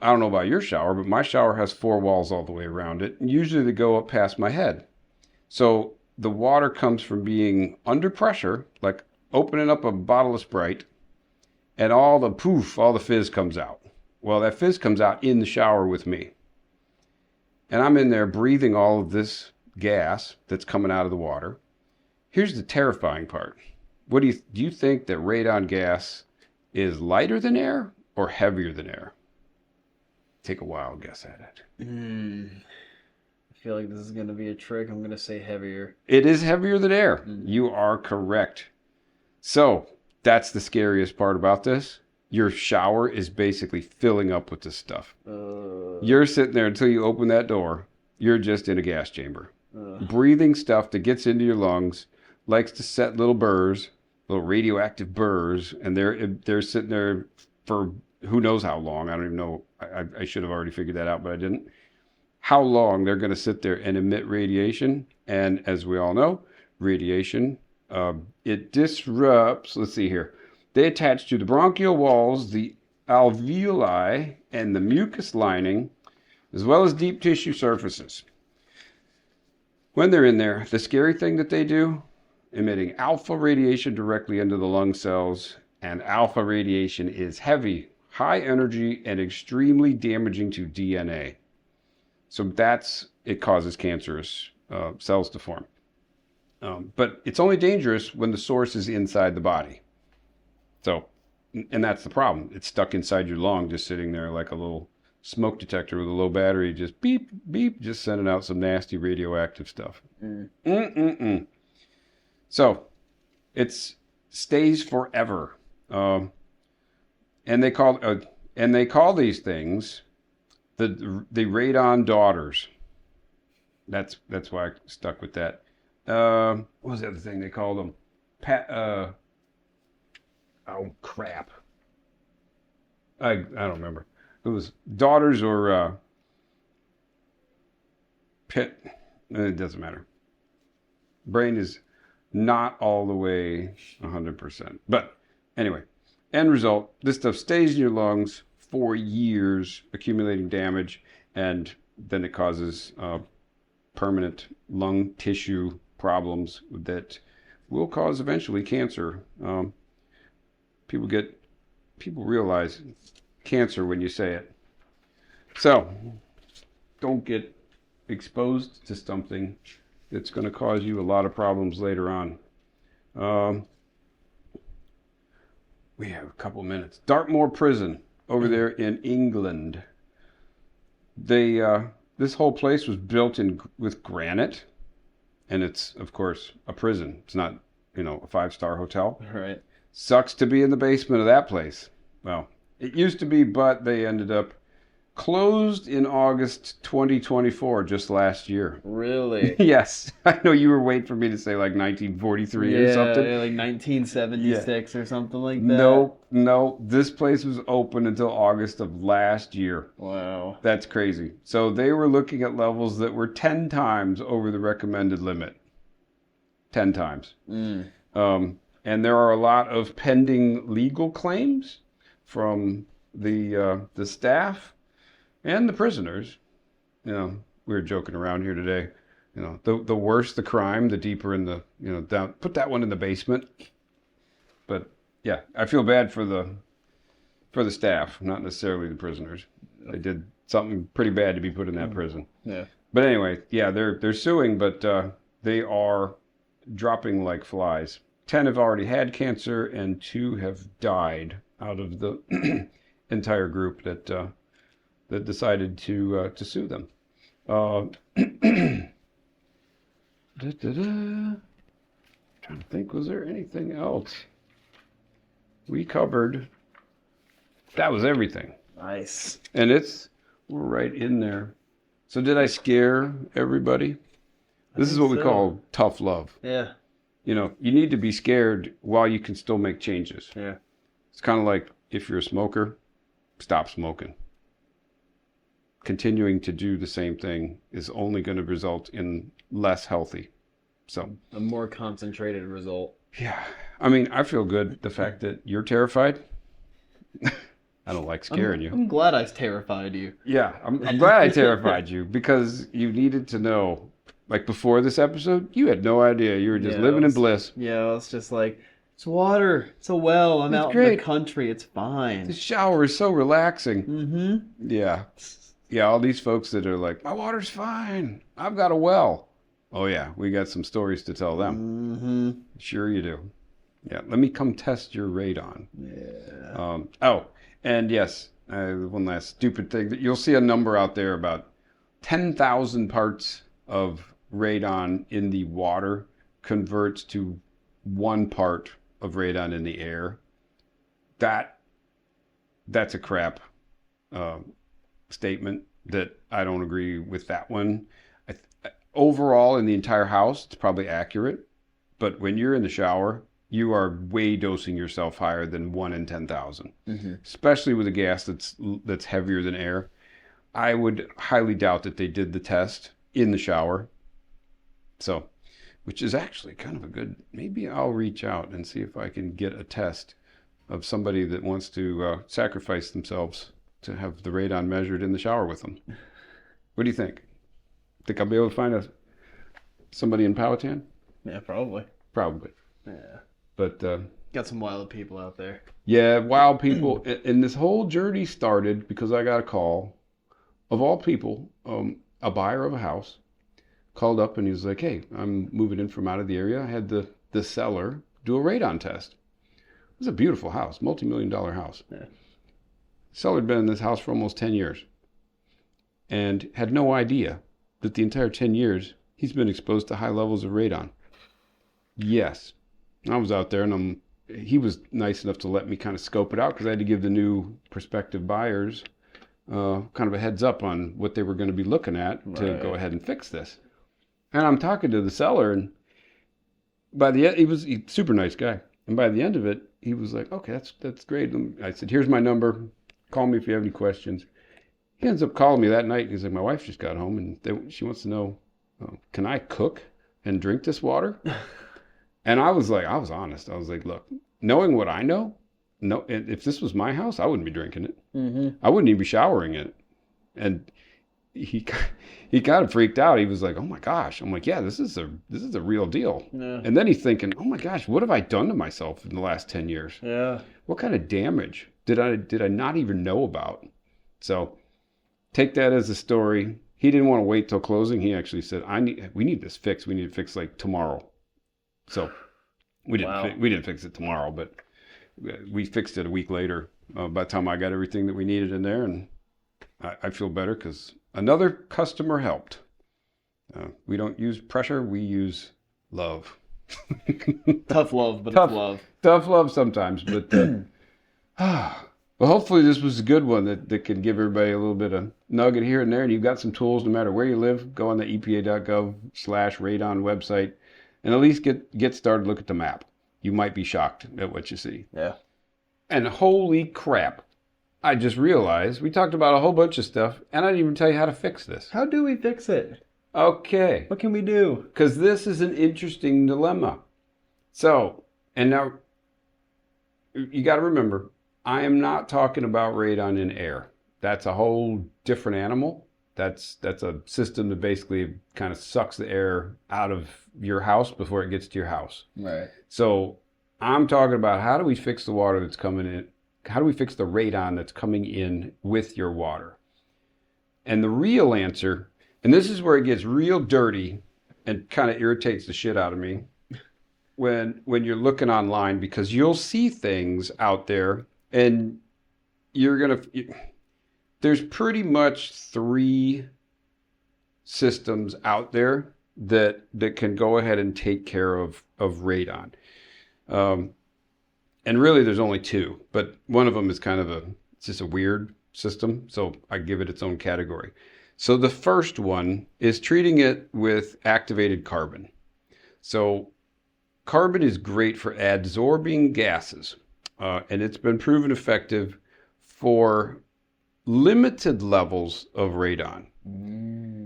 I don't know about your shower, but my shower has 4 walls all the way around it. And usually they go up past my head. So the water comes from being under pressure, like opening up a bottle of Sprite, and all the fizz comes out. Well, that fizz comes out in the shower with me. And I'm in there breathing all of this gas that's coming out of the water. Here's the terrifying part. Do you think that radon gas is lighter than air or heavier than air? Take a wild guess at it. I feel like this is going to be a trick. I'm going to say heavier. It is heavier than air. You are correct. So that's the scariest part about this. Your shower is basically filling up with this stuff. You're sitting there until you open that door. You're just in a gas chamber. Breathing stuff that gets into your lungs likes to set little burrs, little radioactive burrs, and they're sitting there for who knows how long. I don't even know. I should have already figured that out, but I didn't. How long they're going to sit there and emit radiation. And as we all know, radiation, it disrupts, let's see here. They attach to the bronchial walls, the alveoli, and the mucus lining, as well as deep tissue surfaces. When they're in there, the scary thing that they do, emitting alpha radiation directly into the lung cells, and alpha radiation is heavy, high energy, and extremely damaging to DNA. So it causes cancerous cells to form. But it's only dangerous when the source is inside the body. So, and that's the problem. It's stuck inside your lung, just sitting there like a little smoke detector with a low battery, just beep, beep, just sending out some nasty radioactive stuff. So, it stays forever. And they call these things the radon daughters. That's why I stuck with that. What was the other thing they called them? Oh crap! I don't remember. It was daughters or pit. It doesn't matter. Brain is not all the way 100%. But anyway, end result: this stuff stays in your lungs for years, accumulating damage, and then it causes permanent lung tissue problems that will cause eventually cancer. People realize cancer when you say it. So don't get exposed to something that's going to cause you a lot of problems later on. We have a couple minutes. Dartmoor Prison over there in England. This whole place was built with granite, and it's of course a prison. It's not, a 5-star hotel. Right. Sucks to be in the basement of that place. Well, it used to be, but they ended up closed in August 2024, just last year. Really? Yes. I know you were waiting for me to say like 1943 or something. Yeah, like 1976 or something like that. No. This place was open until August of last year. Wow. That's crazy. So they were looking at levels that were 10 times over the recommended limit. 10 times. And there are a lot of pending legal claims from the staff and the prisoners. We were joking around here today. The worse the crime, the deeper in the down. Put that one in the basement. But yeah, I feel bad for the staff, not necessarily the prisoners. They did something pretty bad to be put in that prison. Yeah. But anyway, yeah, they're suing, but they are dropping like flies. 10 have already had cancer, and 2 have died out of the entire group that decided to sue them. Trying to think, was there anything else we covered? That was everything. Nice. And we're right in there. So did I scare everybody? This is what we call tough love. Yeah. You need to be scared while you can still make changes. Yeah. It's kind of like if you're a smoker, stop smoking. Continuing to do the same thing is only going to result in less healthy. So a more concentrated result. Yeah. I mean, I feel good. The fact that you're terrified. I don't like scaring you. I'm glad I terrified you. Yeah. I'm glad I terrified you because you needed to know. Like before this episode, you had no idea. You were just living in bliss. Yeah, it's just like, it's water. It's a well. I'm out in the country. It's fine. The shower is so relaxing. Mm-hmm. Yeah. Yeah, all these folks that are like, my water's fine. I've got a well. Oh, yeah, we got some stories to tell them. Mm-hmm. Sure you do. Yeah, let me come test your radon. Yeah. And yes, one last stupid thing. That you'll see a number out there about 10,000 parts of radon in the water converts to 1 part of radon in the air. That's a crap statement that I don't agree with that one. Overall, in the entire house, it's probably accurate, But when you're in the shower, you are way dosing yourself higher than 1 in 10,000, especially with a gas that's heavier than air. I would highly doubt that they did the test in the shower. So, which is actually kind of a good, maybe I'll reach out and see if I can get a test of somebody that wants to sacrifice themselves to have the radon measured in the shower with them. What do you think? Think I'll be able to find somebody in Powhatan? Yeah, probably. Probably. Yeah. But got some wild people out there. Yeah, wild people. And this whole journey started because I got a call, of all people, a buyer of a house called up and he was like, hey, I'm moving in from out of the area. I had the seller do a radon test. It was a beautiful house, multi-million-dollar house. Yeah. Seller had been in this house for almost 10 years and had no idea that the entire 10 years he's been exposed to high levels of radon. Yes. I was out there and he was nice enough to let me kind of scope it out because I had to give the new prospective buyers kind of a heads up on what they were going to be looking at to go ahead and fix this. And I'm talking to the seller, and by the end, he's a super nice guy. And by the end of it, he was like, okay, that's great. And I said, here's my number. Call me if you have any questions. He ends up calling me that night. He's like, my wife just got home, and she wants to know, can I cook and drink this water? And I was honest. I was like, look, knowing what I know, no, if this was my house, I wouldn't be drinking it. I wouldn't even be showering in it. And he kind of freaked out. He was like, oh my gosh. I'm like, yeah, this is a real deal. Yeah. And then he's thinking, oh my gosh, what have I done to myself in the last 10 years? Yeah. What kind of damage did I not even know about? So take that as a story. He didn't want to wait till closing. He actually said, we need this fixed. We need it fixed like tomorrow. So we didn't fix it tomorrow, but we fixed it a week later. By the time I got everything that we needed in there, and I feel better because another customer helped. We don't use pressure, we use love. Tough love, but it's love. Tough love sometimes, but well, hopefully this was a good one that can give everybody a little bit of nugget here and there, and you've got some tools no matter where you live. Go on the epa.gov/radon website and at least get started, look at the map. You might be shocked at what you see. Yeah. And holy crap, I just realized we talked about a whole bunch of stuff, and I didn't even tell you how to fix this. How do we fix it? Okay. What can we do? Because this is an interesting dilemma. So, and now, you got to remember, I am not talking about radon in air. That's a whole different animal. That's a system that basically kind of sucks the air out of your house before it gets to your house. Right. So I'm talking about how do we fix the water that's coming in? How do we fix the radon that's coming in with your water? And the real answer, and this is where it gets real dirty and kind of irritates the shit out of me when you're looking online, because you'll see things out there and there's pretty much 3 systems out there that can go ahead and take care of radon. And really there's only 2, but one of them is it's just a weird system, so I give it its own category. So the first one is treating it with activated carbon. So carbon is great for adsorbing gases, and it's been proven effective for limited levels of radon.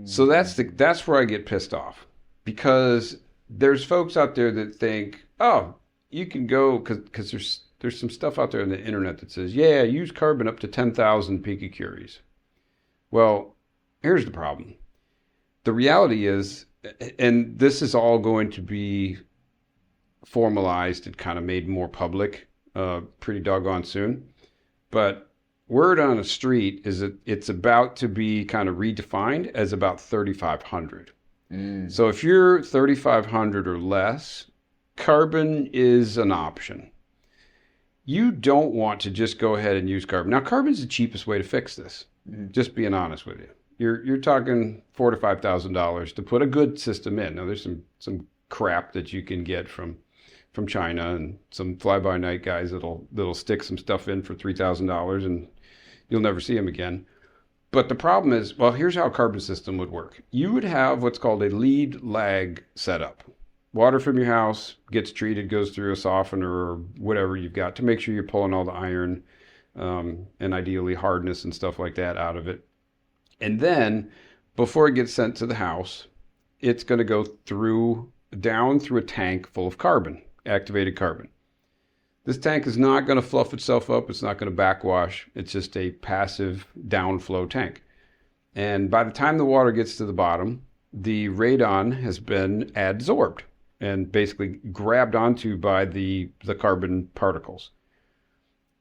So that's where I get pissed off, because there's folks out there that think, oh, you can go, because there's some stuff out there on the internet that says, yeah, use carbon up to 10,000 picocuries. Well, here's the problem. The reality is, and this is all going to be formalized and kind of made more public pretty doggone soon, but word on the street is that it's about to be kind of redefined as about 3,500. So if you're 3,500 or less, carbon is an option. You don't want to just go ahead and use carbon. Now, carbon is the cheapest way to fix this. Just being honest with you, you're talking $4,000 to $5,000 to put a good system in. Now, there's some crap that you can get from China and some fly-by-night guys that'll stick some stuff in for $3,000 and you'll never see them again. But the problem is, well, here's how a carbon system would work. You would have what's called a lead lag setup, water from your house gets treated, goes through a softener or whatever you've got to make sure you're pulling all the iron and ideally hardness and stuff like that out of it. And then before it gets sent to the house, it's going to go down through a tank full of carbon, activated carbon. This tank is not going to fluff itself up. It's not going to backwash. It's just a passive downflow tank. And by the time the water gets to the bottom, the radon has been adsorbed and basically grabbed onto by the carbon particles.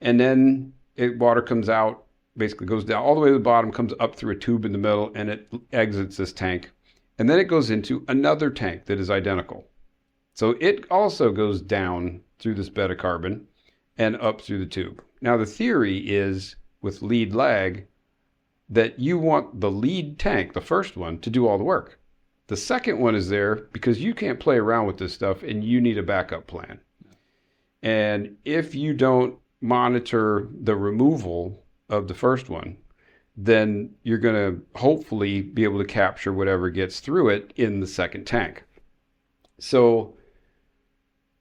And then water comes out, basically goes down all the way to the bottom, comes up through a tube in the middle, and it exits this tank. And then it goes into another tank that is identical. So it also goes down through this bed of carbon and up through the tube. Now the theory is, with lead lag, that you want the lead tank, the first one, to do all the work. The second one is there because you can't play around with this stuff and you need a backup plan. And if you don't monitor the removal of the first one, then you're going to hopefully be able to capture whatever gets through it in the second tank. So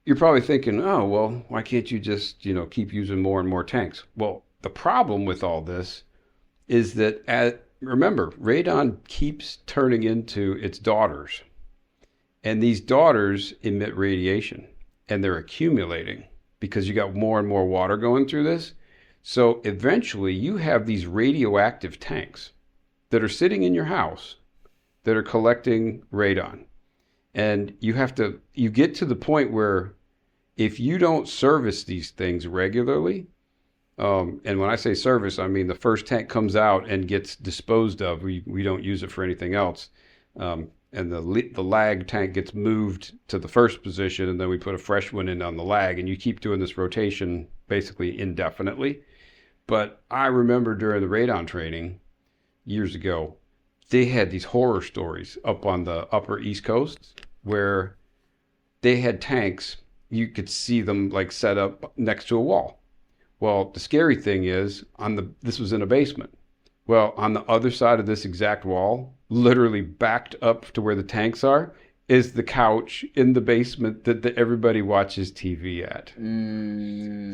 you're probably thinking, oh, well, why can't you just, keep using more and more tanks? Well, the problem with all this is that, remember, radon keeps turning into its daughters. And these daughters emit radiation, and they're accumulating because you got more and more water going through this. So eventually you have these radioactive tanks that are sitting in your house that are collecting radon. And you get to the point where if you don't service these things regularly, and when I say service, I mean the first tank comes out and gets disposed of. We don't use it for anything else. And the lag tank gets moved to the first position, and then we put a fresh one in on the lag, and you keep doing this rotation basically indefinitely. But I remember during the radon training years ago, they had these horror stories up on the upper East Coast where they had tanks. You could see them like set up next to a wall. Well, the scary thing is, this was in a basement. Well, on the other side of this exact wall, literally backed up to where the tanks are, is the couch in the basement that everybody watches TV at.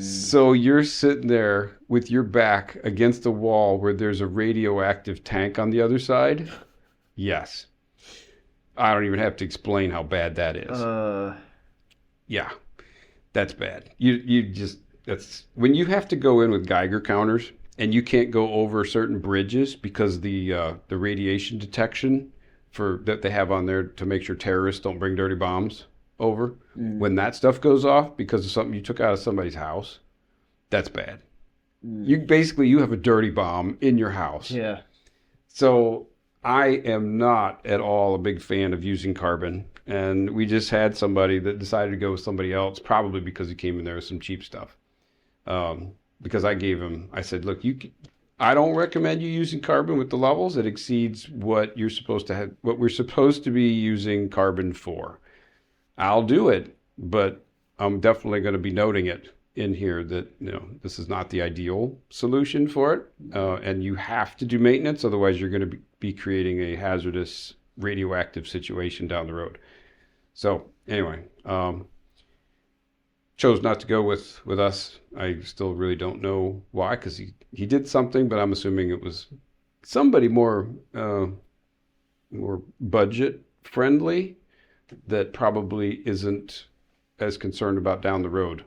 So you're sitting there with your back against a wall where there's a radioactive tank on the other side. Yes. I don't even have to explain how bad that is. Yeah, that's bad. That's when you have to go in with Geiger counters and you can't go over certain bridges because the radiation detection that they have on there to make sure terrorists don't bring dirty bombs over. When that stuff goes off because of something you took out of somebody's house, that's bad. You have a dirty bomb in your house. Yeah. So I am not at all a big fan of using carbon. And we just had somebody that decided to go with somebody else, probably because he came in there with some cheap stuff. Because I said, look, I don't recommend you using carbon with the levels. It exceeds what you're supposed to have, what we're supposed to be using carbon for. I'll do it, but I'm definitely going to be noting it in here that, this is not the ideal solution for it. And you have to do maintenance. Otherwise you're going to be creating a hazardous radioactive situation down the road. So anyway, chose not to go with us. I still really don't know why, because he did something, but I'm assuming it was somebody more budget friendly that probably isn't as concerned about down the road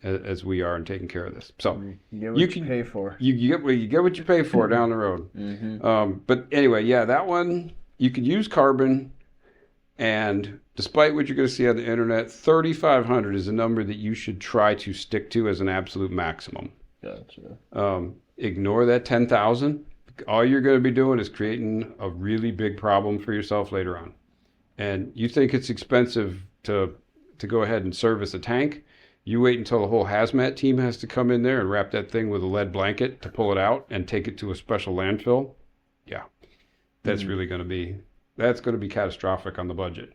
as we are in taking care of this. So you get what you pay for. You get what you pay for down the road. But anyway, yeah, that one you could use carbon. And despite what you're going to see on the internet, 3,500 is a number that you should try to stick to as an absolute maximum. Gotcha. Ignore that 10,000. All you're going to be doing is creating a really big problem for yourself later on. And you think it's expensive to go ahead and service a tank. You wait until the whole hazmat team has to come in there and wrap that thing with a lead blanket to pull it out and take it to a special landfill. Yeah, that's really going to be... That's going to be catastrophic on the budget.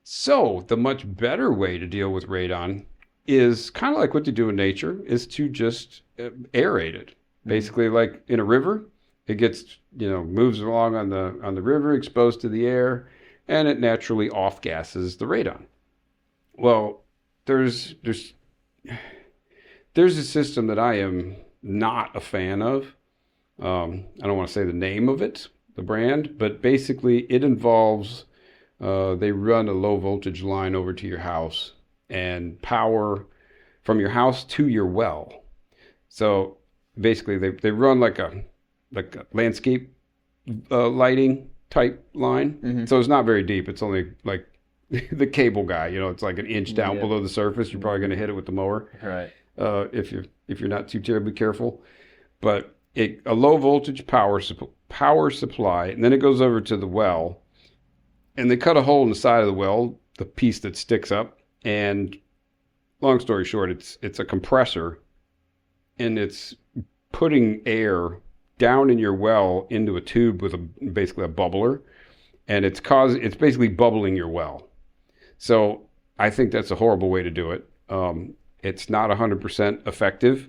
So the much better way to deal with radon is kind of like what they do in nature, is to just aerate it. Basically, like in a river, it gets, moves along on the river, exposed to the air, and it naturally off-gasses the radon. Well, there's a system that I am not a fan of. I don't want to say the name of it, the brand, but basically it involves they run a low voltage line over to your house and power from your house to your well. So basically they run like a landscape lighting type line. Mm-hmm. So it's not very deep. It's only like the cable guy, it's like an inch down below the surface. You're probably going to hit it with the mower. Right. If you're not too terribly careful. But a low voltage power supply, and then it goes over to the well, and they cut a hole in the side of the well, the piece that sticks up, and long story short, it's a compressor, and it's putting air down in your well into a tube with basically a bubbler, and it's basically bubbling your well. So I think that's a horrible way to do it. It's not 100% effective.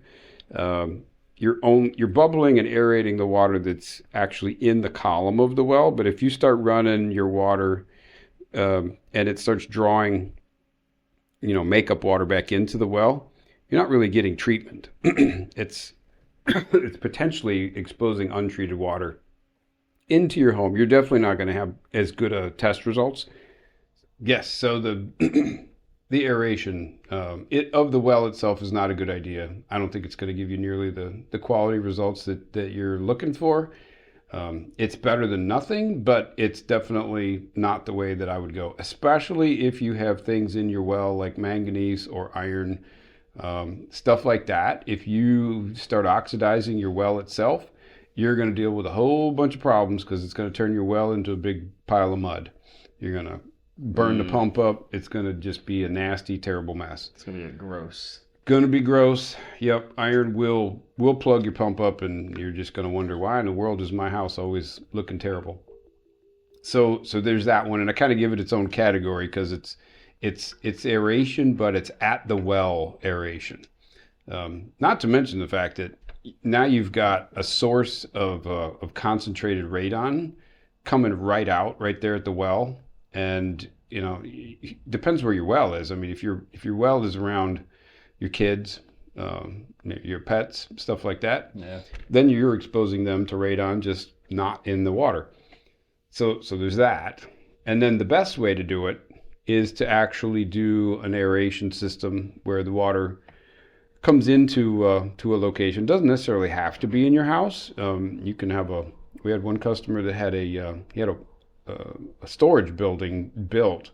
You're bubbling and aerating the water that's actually in the column of the well, but if you start running your water and it starts drawing, makeup water back into the well, you're not really getting treatment. It's potentially exposing untreated water into your home. You're definitely not going to have as good test results. Yes, so the aeration of the well itself is not a good idea. I don't think it's going to give you nearly the quality results that you're looking for. It's better than nothing, but it's definitely not the way that I would go, especially if you have things in your well like manganese or iron, stuff like that. If you start oxidizing your well itself, you're going to deal with a whole bunch of problems because it's going to turn your well into a big pile of mud. You're going to burn the pump up. It's going to just be a nasty, terrible mess. It's going to be gross. Going to be gross. Yep. Iron will plug your pump up, and you're just going to wonder, why in the world is my house always looking terrible? So there's that one, and I kind of give it its own category because it's aeration, but it's at the well aeration. Not to mention the fact that now you've got a source of concentrated radon coming right there at the well. And, depends where your well is. I mean, if your well is around your kids, your pets, stuff like that, then you're exposing them to radon, just not in the water. So there's that. And then the best way to do it is to actually do an aeration system where the water comes into to a location. It doesn't necessarily have to be in your house. You can we had one customer that had a storage building built,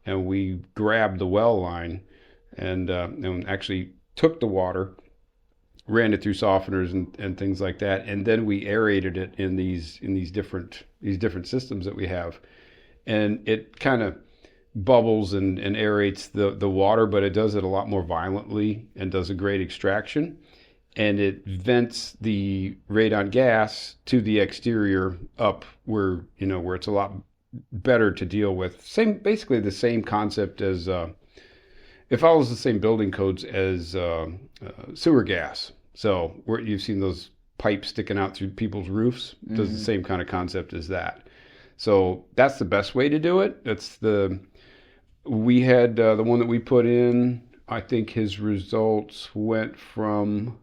and we grabbed the well line and actually took the water, ran it through softeners and things like that, and then we aerated it in these different systems that we have, and it kind of bubbles and aerates the water, but it does it a lot more violently and does a great extraction. And it vents the radon gas to the exterior up where it's a lot better to deal with. Basically the same concept as it follows the same building codes as sewer gas. So where you've seen those pipes sticking out through people's roofs, does the same kind of concept as that. So that's the best way to do it. We had the one that we put in. I think his results went from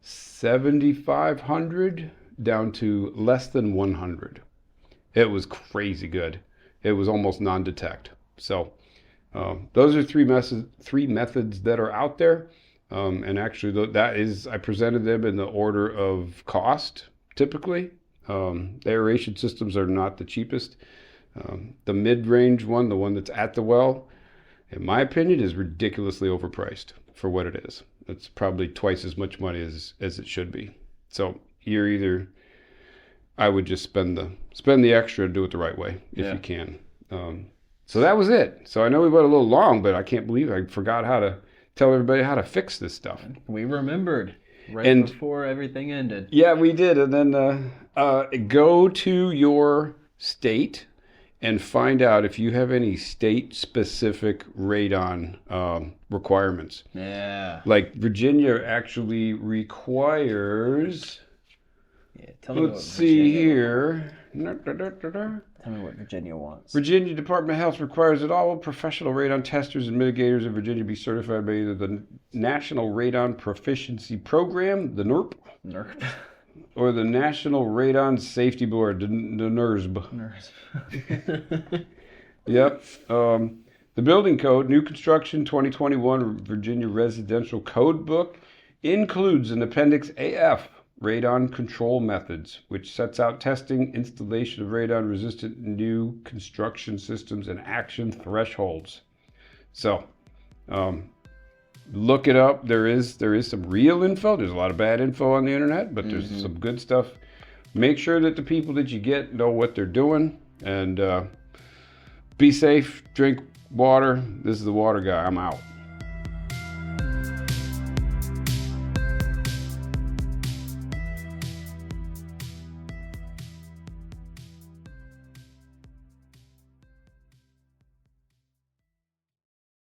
7,500 down to less than 100. It was crazy good. It was almost non-detect. So those are three methods that are out there. And actually, I presented them in the order of cost, typically. The aeration systems are not the cheapest. The mid-range one, the one that's at the well, in my opinion, is ridiculously overpriced for what it is. It's probably twice as much money as it should be. So I would just spend the extra and do it the right way if you can. So that was it. So I know we went a little long, but I can't believe I forgot how to tell everybody how to fix this stuff. We remembered before everything ended. Yeah, we did. And then go to your state and find out if you have any state-specific radon requirements. Yeah. Like Virginia actually requires... Yeah, tell me let's see here. Tell me what Virginia wants. Virginia Department of Health requires that all professional radon testers and mitigators in Virginia be certified by either the National Radon Proficiency Program, the NERP, or the National Radon Safety Board, the NERSB. Yep. The building code, new construction 2021 Virginia Residential Code Book, includes an Appendix AF, radon control methods, which sets out testing, installation of radon-resistant new construction systems, and action thresholds. So, look it up. There is some real info. There's a lot of bad info on the internet, but there's some good stuff. Make sure that the people that you get know what they're doing, and be safe, drink water. This is the water guy. I'm out.